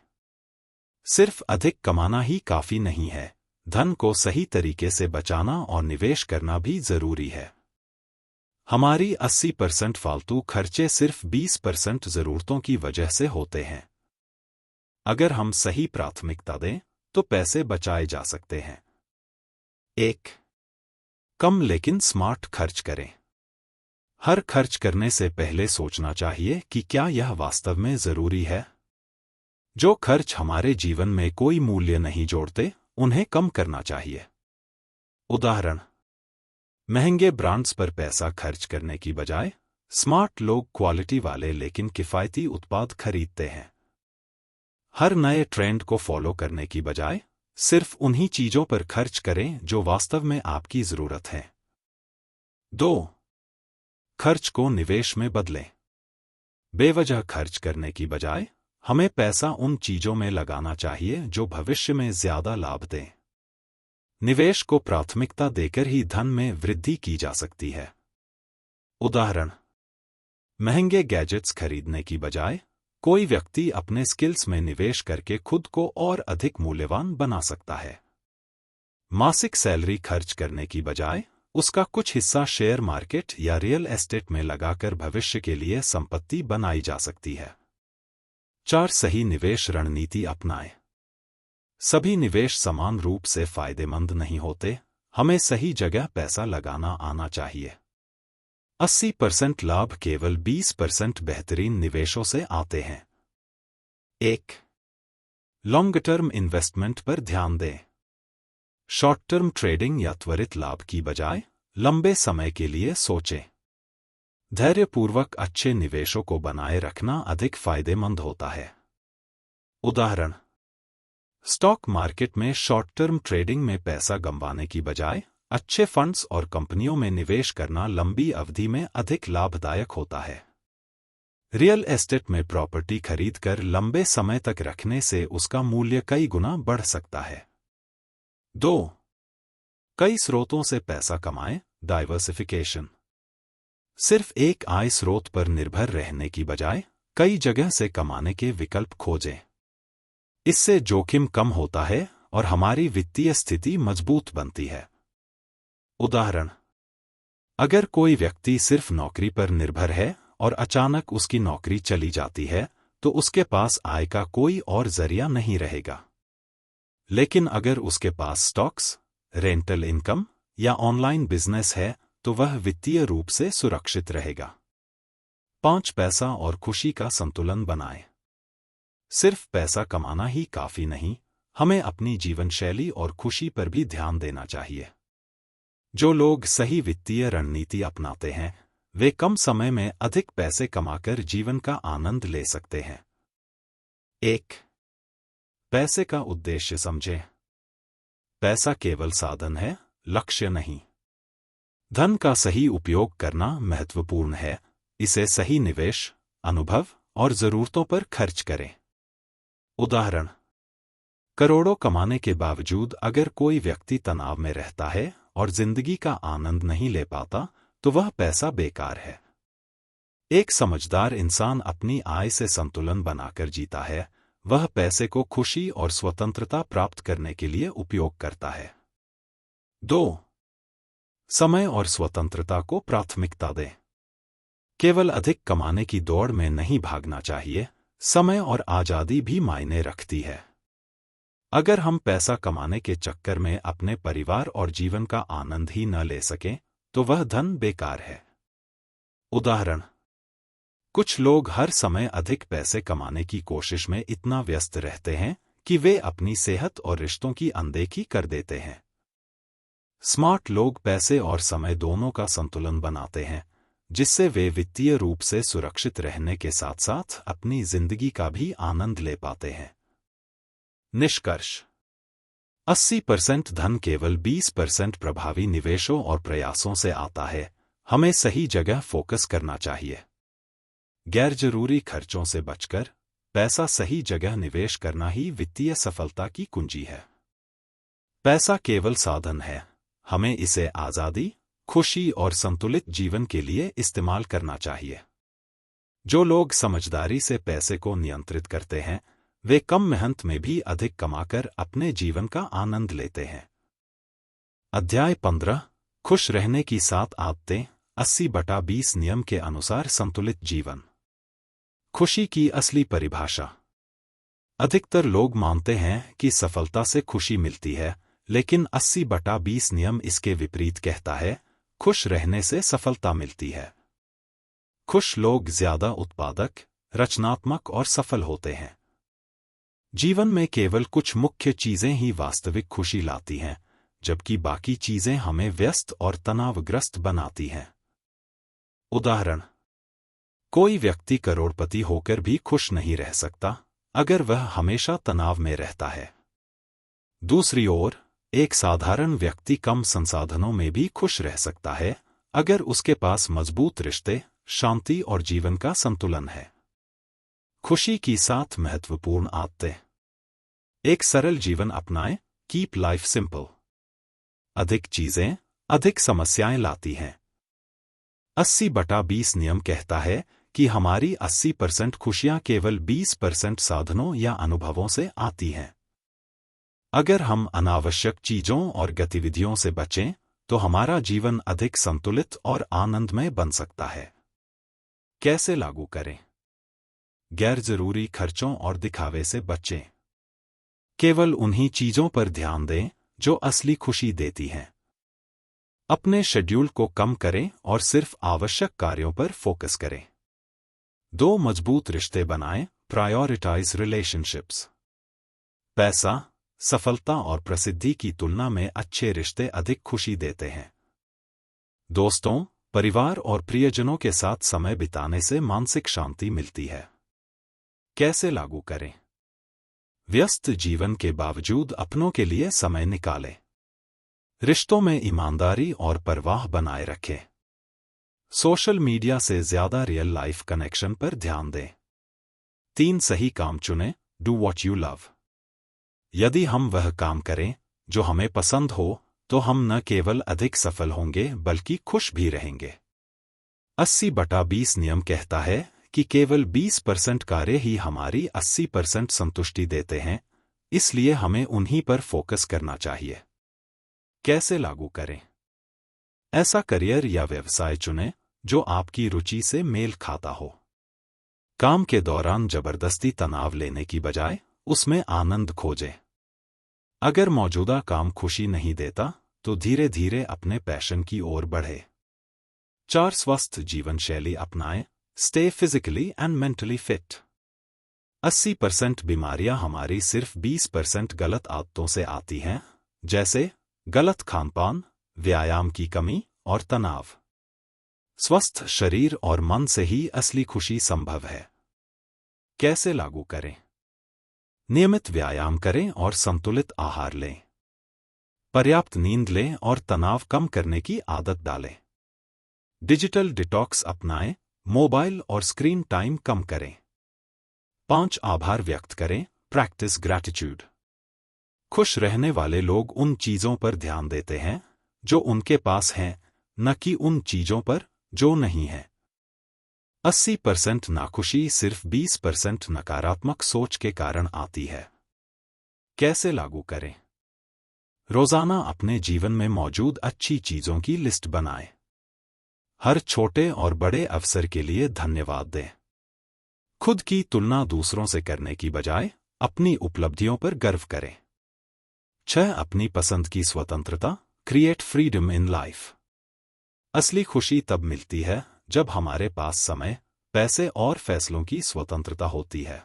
सिर्फ अधिक कमाना ही काफी नहीं है, धन को सही तरीके से बचाना और निवेश करना भी जरूरी है। हमारी 80% फालतू खर्चे सिर्फ 20% जरूरतों की वजह से होते हैं। अगर हम सही प्राथमिकता दें, तो पैसे बचाए जा सकते हैं। 1. कम लेकिन स्मार्ट खर्च करें। हर खर्च करने से पहले सोचना चाहिए कि क्या यह वास्तव में जरूरी है। जो खर्च हमारे जीवन में कोई मूल्य नहीं जोड़ते, उन्हें कम करना चाहिए। उदाहरण: महंगे ब्रांड्स पर पैसा खर्च करने की बजाय स्मार्ट लोग क्वालिटी वाले लेकिन किफायती उत्पाद खरीदते हैं। हर नए ट्रेंड को फॉलो करने की बजाय सिर्फ उन्हीं चीजों पर खर्च करें जो वास्तव में आपकी जरूरत है। 2. खर्च को निवेश में बदलें। बेवजह खर्च करने की बजाय हमें पैसा उन चीजों में लगाना चाहिए जो भविष्य में ज्यादा लाभ दें। निवेश को प्राथमिकता देकर ही धन में वृद्धि की जा सकती है। उदाहरण: महंगे गैजेट्स खरीदने की बजाय कोई व्यक्ति अपने स्किल्स में निवेश करके खुद को और अधिक मूल्यवान बना सकता है। मासिक सैलरी खर्च करने की बजाय उसका कुछ हिस्सा शेयर मार्केट या रियल एस्टेट में लगाकर भविष्य के लिए संपत्ति बनाई जा सकती है। 4. सही निवेश रणनीति अपनाएं। सभी निवेश समान रूप से फायदेमंद नहीं होते, हमें सही जगह पैसा लगाना आना चाहिए। 80% लाभ केवल 20% बेहतरीन निवेशों से आते हैं। 1. लॉन्ग टर्म इन्वेस्टमेंट पर ध्यान दें। शॉर्ट टर्म ट्रेडिंग या त्वरित लाभ की बजाय लंबे समय के लिए सोचें। धैर्यपूर्वक अच्छे निवेशों को बनाए रखना अधिक फायदेमंद होता है। उदाहरण: स्टॉक मार्केट में शॉर्ट टर्म ट्रेडिंग में पैसा गंवाने की बजाय अच्छे फंड्स और कंपनियों में निवेश करना लंबी अवधि में अधिक लाभदायक होता है। रियल एस्टेट में प्रॉपर्टी खरीदकर लंबे समय तक रखने से उसका मूल्य कई गुना बढ़ सकता है। 2. कई स्रोतों से पैसा कमाएं, डाइवर्सिफिकेशन। सिर्फ एक आय स्रोत पर निर्भर रहने की बजाय कई जगह से कमाने के विकल्प खोजें। इससे जोखिम कम होता है और हमारी वित्तीय स्थिति मजबूत बनती है। उदाहरण: अगर कोई व्यक्ति सिर्फ नौकरी पर निर्भर है और अचानक उसकी नौकरी चली जाती है, तो उसके पास आय का कोई और जरिया नहीं रहेगा। लेकिन अगर उसके पास स्टॉक्स, रेंटल इनकम या ऑनलाइन बिजनेस है, तो वह वित्तीय रूप से सुरक्षित रहेगा। 5. पैसा और खुशी का संतुलन बनाएं। सिर्फ पैसा कमाना ही काफी नहीं, हमें अपनी जीवन शैली और खुशी पर भी ध्यान देना चाहिए। जो लोग सही वित्तीय रणनीति अपनाते हैं, वे कम समय में अधिक पैसे कमाकर जीवन का आनंद ले सकते हैं। 1. पैसे का उद्देश्य समझें। पैसा केवल साधन है, लक्ष्य नहीं। धन का सही उपयोग करना महत्वपूर्ण है, इसे सही निवेश, अनुभव और जरूरतों पर खर्च करें। उदाहरण: करोड़ों कमाने के बावजूद अगर कोई व्यक्ति तनाव में रहता है और जिंदगी का आनंद नहीं ले पाता, तो वह पैसा बेकार है। एक समझदार इंसान अपनी आय से संतुलन बनाकर जीता है, वह पैसे को खुशी और स्वतंत्रता प्राप्त करने के लिए उपयोग करता है। 2. समय और स्वतंत्रता को प्राथमिकता दें। केवल अधिक कमाने की दौड़ में नहीं भागना चाहिए, समय और आज़ादी भी मायने रखती है। अगर हम पैसा कमाने के चक्कर में अपने परिवार और जीवन का आनंद ही न ले सकें, तो वह धन बेकार है। उदाहरण: कुछ लोग हर समय अधिक पैसे कमाने की कोशिश में इतना व्यस्त रहते हैं कि वे अपनी सेहत और रिश्तों की अनदेखी कर देते हैं। स्मार्ट लोग पैसे और समय दोनों का संतुलन बनाते हैं, जिससे वे वित्तीय रूप से सुरक्षित रहने के साथ साथ अपनी जिंदगी का भी आनंद ले पाते हैं। निष्कर्ष: 80% धन केवल 20% प्रभावी निवेशों और प्रयासों से आता है। हमें सही जगह फोकस करना चाहिए। गैर जरूरी खर्चों से बचकर पैसा सही जगह निवेश करना ही वित्तीय सफलता की कुंजी है। पैसा केवल साधन है, हमें इसे आजादी, खुशी और संतुलित जीवन के लिए इस्तेमाल करना चाहिए। जो लोग समझदारी से पैसे को नियंत्रित करते हैं, वे कम मेहनत में भी अधिक कमाकर अपने जीवन का आनंद लेते हैं। अध्याय 15: खुश रहने की 7 आदतें। 80/20 नियम के अनुसार संतुलित जीवन। खुशी की असली परिभाषा। अधिकतर लोग मानते हैं कि सफलता से खुशी मिलती है, लेकिन 80/20 नियम इसके विपरीत कहता है, खुश रहने से सफलता मिलती है। खुश लोग ज्यादा उत्पादक, रचनात्मक और सफल होते हैं। जीवन में केवल कुछ मुख्य चीजें ही वास्तविक खुशी लाती हैं, जबकि बाकी चीजें हमें व्यस्त और तनावग्रस्त बनाती हैं। उदाहरण: कोई व्यक्ति करोड़पति होकर भी खुश नहीं रह सकता अगर वह हमेशा तनाव में रहता है। दूसरी ओर, एक साधारण व्यक्ति कम संसाधनों में भी खुश रह सकता है अगर उसके पास मजबूत रिश्ते, शांति और जीवन का संतुलन है। खुशी की 7 महत्वपूर्ण आदतें। एक सरल जीवन अपनाएं। Keep life simple. अधिक चीजें अधिक समस्याएं लाती हैं। 80/20 नियम कहता है कि हमारी 80% खुशियां केवल 20% साधनों या अनुभवों से आती हैं। अगर हम अनावश्यक चीजों और गतिविधियों से बचें, तो हमारा जीवन अधिक संतुलित और आनंदमय बन सकता है। कैसे लागू करें? गैर जरूरी खर्चों और दिखावे से बचें। केवल उन्हीं चीजों पर ध्यान दें जो असली खुशी देती हैं। अपने शेड्यूल को कम करें और सिर्फ आवश्यक कार्यों पर फोकस करें। 2 मजबूत रिश्ते बनाएं। Prioritize relationships. पैसा, सफलता और प्रसिद्धि की तुलना में अच्छे रिश्ते अधिक खुशी देते हैं। दोस्तों, परिवार और प्रियजनों के साथ समय बिताने से मानसिक शांति मिलती है। कैसे लागू करें? व्यस्त जीवन के बावजूद अपनों के लिए समय निकालें। रिश्तों में ईमानदारी और परवाह बनाए रखें। सोशल मीडिया से ज्यादा रियल लाइफ कनेक्शन पर ध्यान दें। 3 सही काम चुनें। Do what you love. यदि हम वह काम करें जो हमें पसंद हो, तो हम न केवल अधिक सफल होंगे बल्कि खुश भी रहेंगे। 80/20 नियम कहता है कि केवल 20% कार्य ही हमारी 80% संतुष्टि देते हैं, इसलिए हमें उन्हीं पर फोकस करना चाहिए। कैसे लागू करें? ऐसा करियर या व्यवसाय चुनें जो आपकी रुचि से मेल खाता हो। काम के दौरान जबरदस्ती तनाव लेने की बजाय उसमें आनंद खोजें। अगर मौजूदा काम खुशी नहीं देता, तो धीरे धीरे अपने पैशन की ओर बढ़े। 4 स्वस्थ जीवन शैली अपनाएं। Stay physically and mentally fit. 80% बीमारियां हमारी सिर्फ 20% गलत आदतों से आती हैं, जैसे गलत खानपान, व्यायाम की कमी और तनाव। स्वस्थ शरीर और मन से ही असली खुशी संभव है। कैसे लागू करें? नियमित व्यायाम करें और संतुलित आहार लें। पर्याप्त नींद लें और तनाव कम करने की आदत डालें। डिजिटल डिटॉक्स अपनाएं। मोबाइल और स्क्रीन टाइम कम करें। 5 आभार व्यक्त करें। Practice gratitude. खुश रहने वाले लोग उन चीजों पर ध्यान देते हैं जो उनके पास हैं, न कि उन चीजों पर जो नहीं हैं। 80% नाखुशी सिर्फ 20% नकारात्मक सोच के कारण आती है। कैसे लागू करें? रोजाना अपने जीवन में मौजूद अच्छी चीजों की लिस्ट बनाएं। हर छोटे और बड़े अवसर के लिए धन्यवाद दें। खुद की तुलना दूसरों से करने की बजाय अपनी उपलब्धियों पर गर्व करें। 6. अपनी पसंद की स्वतंत्रता, क्रिएट फ्रीडम इन लाइफ। असली खुशी तब मिलती है जब हमारे पास समय, पैसे और फैसलों की स्वतंत्रता होती है।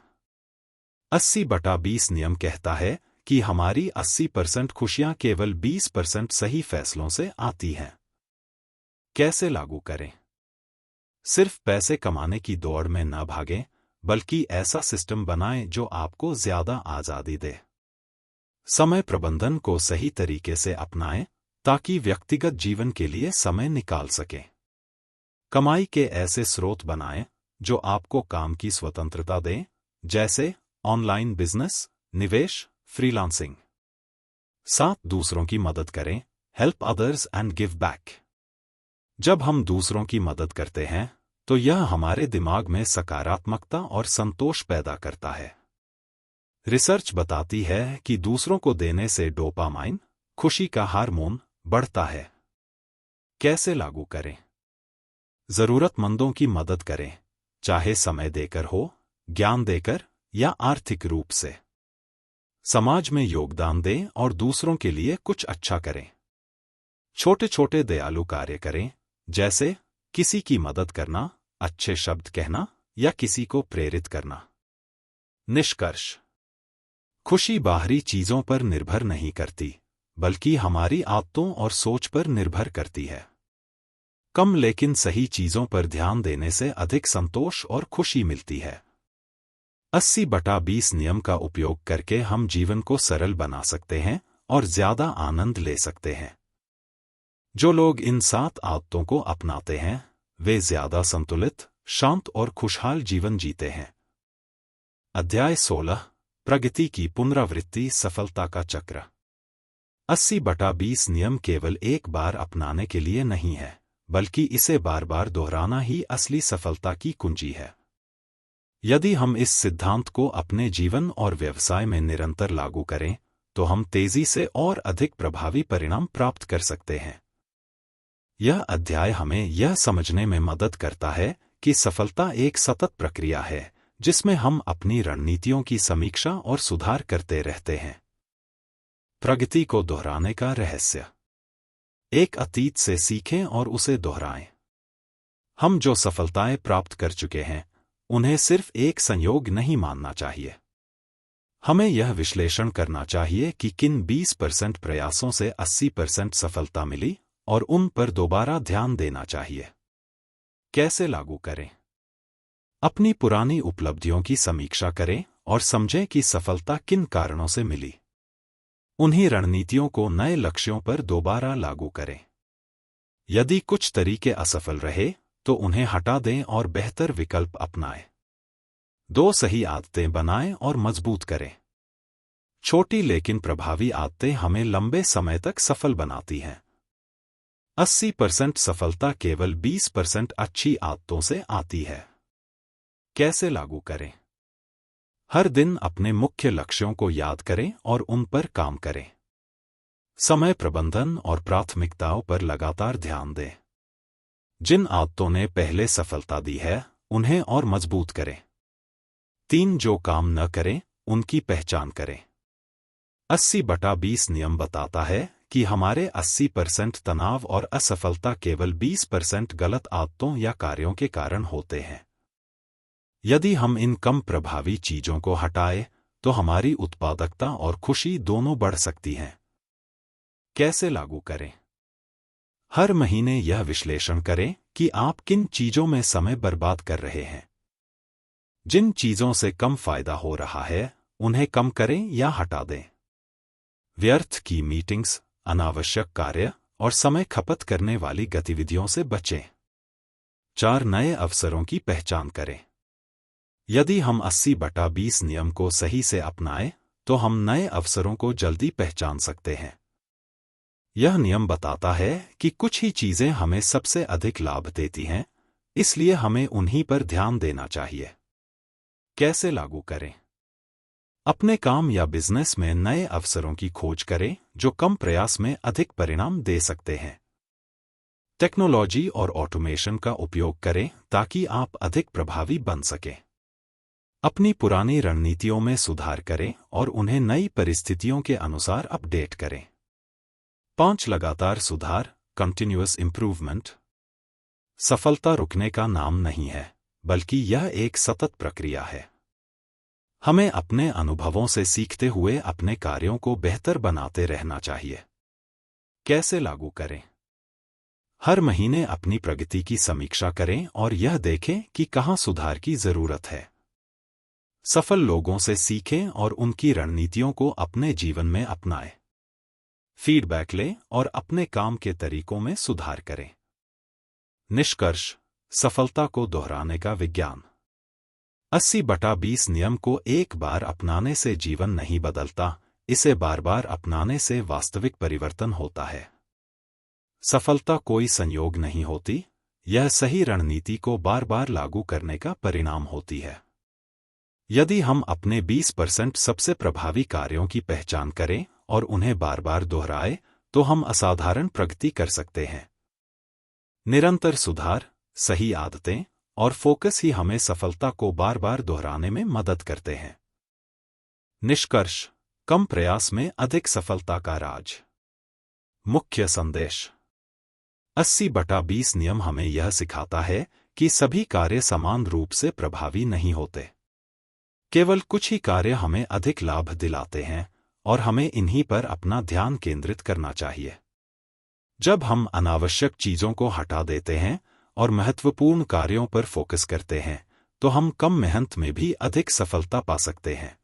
80/20 नियम कहता है कि हमारी 80% खुशियां केवल 20% सही फैसलों से आती हैं। कैसे लागू करें? सिर्फ पैसे कमाने की दौड़ में न भागें, बल्कि ऐसा सिस्टम बनाएं जो आपको ज्यादा आजादी दे। समय प्रबंधन को सही तरीके से अपनाएं ताकि व्यक्तिगत जीवन के लिए समय निकाल सकें। कमाई के ऐसे स्रोत बनाएं जो आपको काम की स्वतंत्रता दें, जैसे ऑनलाइन बिजनेस, निवेश, फ्रीलांसिंग। 7. दूसरों की मदद करें, help others and give back. जब हम दूसरों की मदद करते हैं तो यह हमारे दिमाग में सकारात्मकता और संतोष पैदा करता है। रिसर्च बताती है कि दूसरों को देने से डोपामाइन, खुशी का हार्मोन, बढ़ता है। कैसे लागू करें? जरूरतमंदों की मदद करें, चाहे समय देकर हो, ज्ञान देकर या आर्थिक रूप से। समाज में योगदान दें और दूसरों के लिए कुछ अच्छा करें। छोटे छोटे दयालु कार्य करें, जैसे किसी की मदद करना, अच्छे शब्द कहना या किसी को प्रेरित करना। निष्कर्ष: खुशी बाहरी चीजों पर निर्भर नहीं करती, बल्कि हमारी आदतों और सोच पर निर्भर करती है। कम लेकिन सही चीजों पर ध्यान देने से अधिक संतोष और खुशी मिलती है। 80/20 नियम का उपयोग करके हम जीवन को सरल बना सकते हैं और ज्यादा आनंद ले सकते हैं। जो लोग इन 7 आदतों को अपनाते हैं वे ज्यादा संतुलित, शांत और खुशहाल जीवन जीते हैं। अध्याय 16: प्रगति की पुनरावृत्ति, सफलता का चक्र। 80/20 नियम केवल एक बार अपनाने के लिए नहीं है, बल्कि इसे बार बार दोहराना ही असली सफलता की कुंजी है। यदि हम इस सिद्धांत को अपने जीवन और व्यवसाय में निरंतर लागू करें तो हम तेजी से और अधिक प्रभावी परिणाम प्राप्त कर सकते हैं। यह अध्याय हमें यह समझने में मदद करता है कि सफलता एक सतत प्रक्रिया है जिसमें हम अपनी रणनीतियों की समीक्षा और सुधार करते रहते हैं। प्रगति को दोहराने का रहस्य: एक अतीत से सीखें और उसे दोहराएं। हम जो सफलताएं प्राप्त कर चुके हैं उन्हें सिर्फ एक संयोग नहीं मानना चाहिए। हमें यह विश्लेषण करना चाहिए कि किन 20% प्रयासों से 80% सफलता मिली और उन पर दोबारा ध्यान देना चाहिए। कैसे लागू करें? अपनी पुरानी उपलब्धियों की समीक्षा करें और समझें कि सफलता किन कारणों से मिली। उन्हीं रणनीतियों को नए लक्ष्यों पर दोबारा लागू करें। यदि कुछ तरीके असफल रहे तो उन्हें हटा दें और बेहतर विकल्प अपनाएं। 2 सही आदतें बनाएं और मजबूत करें। छोटी लेकिन प्रभावी आदतें हमें लंबे समय तक सफल बनाती हैं। 80% सफलता केवल 20% अच्छी आदतों से आती है। कैसे लागू करें? हर दिन अपने मुख्य लक्ष्यों को याद करें और उन पर काम करें। समय प्रबंधन और प्राथमिकताओं पर लगातार ध्यान दें। जिन आदतों ने पहले सफलता दी है उन्हें और मजबूत करें। 3 जो काम न करें उनकी पहचान करें। 80/20 नियम बताता है कि हमारे 80% तनाव और असफलता केवल 20% गलत आदतों या कार्यों के कारण होते हैं। यदि हम इन कम प्रभावी चीजों को हटाएं तो हमारी उत्पादकता और खुशी दोनों बढ़ सकती हैं। कैसे लागू करें? हर महीने यह विश्लेषण करें कि आप किन चीजों में समय बर्बाद कर रहे हैं। जिन चीजों से कम फायदा हो रहा है उन्हें कम करें या हटा दें। व्यर्थ की मीटिंग्स, अनावश्यक कार्य और समय खपत करने वाली गतिविधियों से बचें। 4 नए अवसरों की पहचान करें। यदि हम 80/20 नियम को सही से अपनाएं तो हम नए अवसरों को जल्दी पहचान सकते हैं। यह नियम बताता है कि कुछ ही चीजें हमें सबसे अधिक लाभ देती हैं, इसलिए हमें उन्हीं पर ध्यान देना चाहिए। कैसे लागू करें? अपने काम या बिजनेस में नए अवसरों की खोज करें जो कम प्रयास में अधिक परिणाम दे सकते हैं। टेक्नोलॉजी और ऑटोमेशन का उपयोग करें ताकि आप अधिक प्रभावी बन सकें। अपनी पुरानी रणनीतियों में सुधार करें और उन्हें नई परिस्थितियों के अनुसार अपडेट करें। 5 लगातार सुधार, कंटिन्यूअस इंप्रूवमेंट। सफलता रुकने का नाम नहीं है, बल्कि यह एक सतत प्रक्रिया है। हमें अपने अनुभवों से सीखते हुए अपने कार्यों को बेहतर बनाते रहना चाहिए। कैसे लागू करें? हर महीने अपनी प्रगति की समीक्षा करें और यह देखें कि कहां सुधार की जरूरत है। सफल लोगों से सीखें और उनकी रणनीतियों को अपने जीवन में अपनाएं। फीडबैक लें और अपने काम के तरीकों में सुधार करें। निष्कर्ष: सफलता को दोहराने का विज्ञान। 80/20 नियम को एक बार अपनाने से जीवन नहीं बदलता, इसे बार बार अपनाने से वास्तविक परिवर्तन होता है। सफलता कोई संयोग नहीं होती, यह सही रणनीति को बार बार लागू करने का परिणाम होती है। यदि हम अपने 20% सबसे प्रभावी कार्यों की पहचान करें और उन्हें बार बार दोहराएं, तो हम असाधारण प्रगति कर सकते हैं। निरंतर सुधार, सही आदतें और फोकस ही हमें सफलता को बार बार दोहराने में मदद करते हैं। निष्कर्ष: कम प्रयास में अधिक सफलता का राज। मुख्य संदेश: 80/20 नियम हमें यह सिखाता है कि सभी कार्य समान रूप से प्रभावी नहीं होते। केवल कुछ ही कार्य हमें अधिक लाभ दिलाते हैं और हमें इन्हीं पर अपना ध्यान केंद्रित करना चाहिए। जब हम अनावश्यक चीजों को हटा देते हैं और महत्वपूर्ण कार्यों पर फोकस करते हैं, तो हम कम मेहनत में भी अधिक सफलता पा सकते हैं।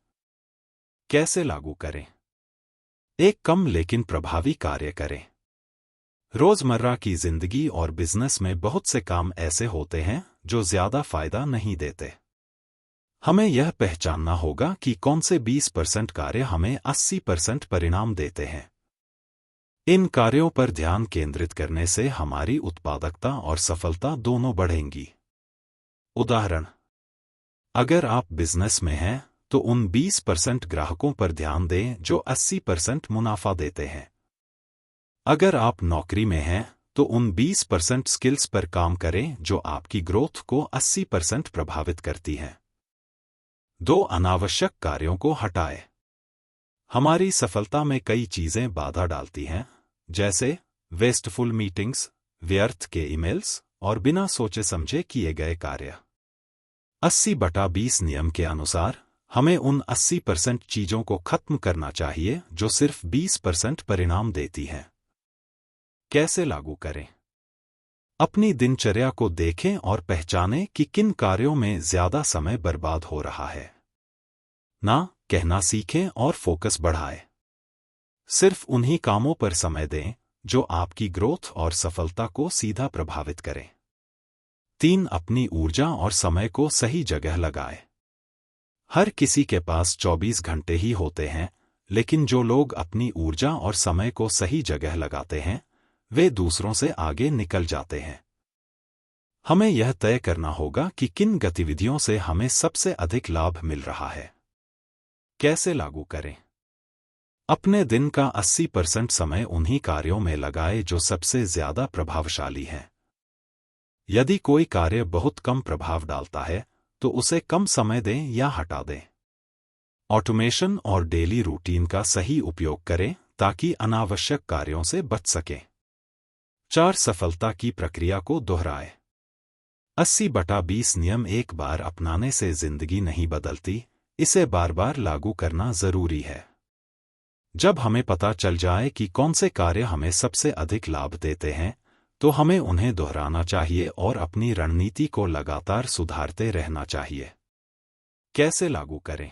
कैसे लागू करें? एक कम लेकिन प्रभावी कार्य करें। रोजमर्रा की जिंदगी और बिजनेस में बहुत से काम ऐसे होते हैं जो ज्यादा फायदा नहीं देते। हमें यह पहचानना होगा कि कौन से 20% कार्य हमें 80% परिणाम देते हैं। इन कार्यों पर ध्यान केंद्रित करने से हमारी उत्पादकता और सफलता दोनों बढ़ेंगी। उदाहरण: अगर आप बिजनेस में हैं, तो उन 20% ग्राहकों पर ध्यान दें जो 80% मुनाफा देते हैं। अगर आप नौकरी में हैं, तो उन 20% स्किल्स पर काम करें जो आपकी ग्रोथ को 80% प्रभावित करती हैं। 2 अनावश्यक कार्यों को हटाएं। हमारी सफलता में कई चीजें बाधा डालती हैं, जैसे वेस्टफुल मीटिंग्स, व्यर्थ के ईमेल्स और बिना सोचे समझे किए गए कार्य। 80/20 नियम के अनुसार हमें उन 80% चीजों को खत्म करना चाहिए जो सिर्फ 20% परिणाम देती हैं। कैसे लागू करें? अपनी दिनचर्या को देखें और पहचानें कि किन कार्यों में ज्यादा समय बर्बाद हो रहा है। ना कहना सीखें और फोकस बढ़ाएं। सिर्फ उन्हीं कामों पर समय दें जो आपकी ग्रोथ और सफलता को सीधा प्रभावित करें। 3 अपनी ऊर्जा और समय को सही जगह लगाएं। हर किसी के पास 24 घंटे ही होते हैं, लेकिन जो लोग अपनी ऊर्जा और समय को सही जगह लगाते हैं, वे दूसरों से आगे निकल जाते हैं। हमें यह तय करना होगा कि किन गतिविधियों से हमें सबसे अधिक लाभ मिल रहा है। कैसे लागू करें? अपने दिन का 80% समय उन्हीं कार्यों में लगाएं जो सबसे ज्यादा प्रभावशाली हैं। यदि कोई कार्य बहुत कम प्रभाव डालता है, तो उसे कम समय दें या हटा दें। ऑटोमेशन और डेली रूटीन का सही उपयोग करें ताकि अनावश्यक कार्यों से बच सकें। 4 सफलता की प्रक्रिया को दोहराएं। 80/20 नियम एक बार अपनाने से जिंदगी नहीं बदलती, इसे बार बार लागू करना जरूरी है। जब हमें पता चल जाए कि कौन से कार्य हमें सबसे अधिक लाभ देते हैं, तो हमें उन्हें दोहराना चाहिए और अपनी रणनीति को लगातार सुधारते रहना चाहिए। कैसे लागू करें?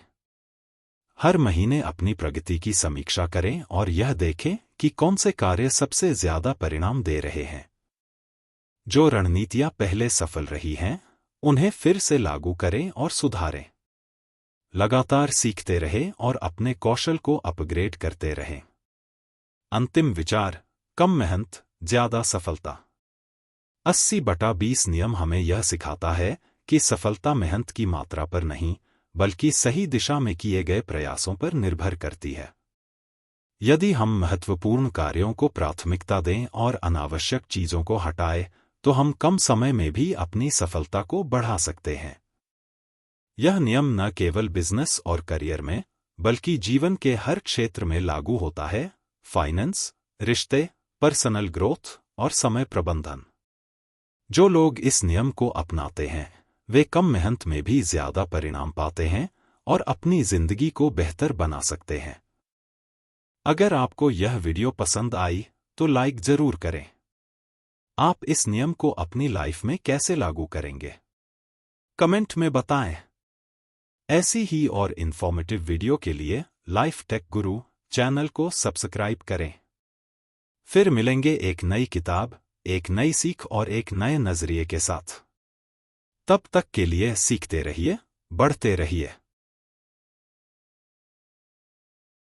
हर महीने अपनी प्रगति की समीक्षा करें और यह देखें कि कौन से कार्य सबसे ज्यादा परिणाम दे रहे हैं। जो रणनीतियां पहले सफल रही हैं, उन्हें फिर से लागू करें और सुधारें। लगातार सीखते रहें और अपने कौशल को अपग्रेड करते रहें। अंतिम विचार: कम मेहनत, ज्यादा सफलता। 80/20 नियम हमें यह सिखाता है कि सफलता मेहनत की मात्रा पर नहीं, बल्कि सही दिशा में किए गए प्रयासों पर निर्भर करती है। यदि हम महत्वपूर्ण कार्यों को प्राथमिकता दें और अनावश्यक चीजों को हटाएं, तो हम कम समय में भी अपनी सफलता को बढ़ा सकते हैं। यह नियम न केवल बिजनेस और करियर में, बल्कि जीवन के हर क्षेत्र में लागू होता है: फाइनेंस, रिश्ते, पर्सनल ग्रोथ और समय प्रबंधन। जो लोग इस नियम को अपनाते हैं, वे कम मेहनत में भी ज्यादा परिणाम पाते हैं और अपनी जिंदगी को बेहतर बना सकते हैं। अगर आपको यह वीडियो पसंद आई तो लाइक जरूर करें। आप इस नियम को अपनी लाइफ में कैसे लागू करेंगे, कमेंट में बताएं। ऐसी ही और इंफॉर्मेटिव वीडियो के लिए लाइफ टेक गुरु चैनल को सब्सक्राइब करें। फिर मिलेंगे एक नई किताब, एक नई सीख और एक नए नजरिए के साथ। तब तक के लिए सीखते रहिए, बढ़ते रहिए।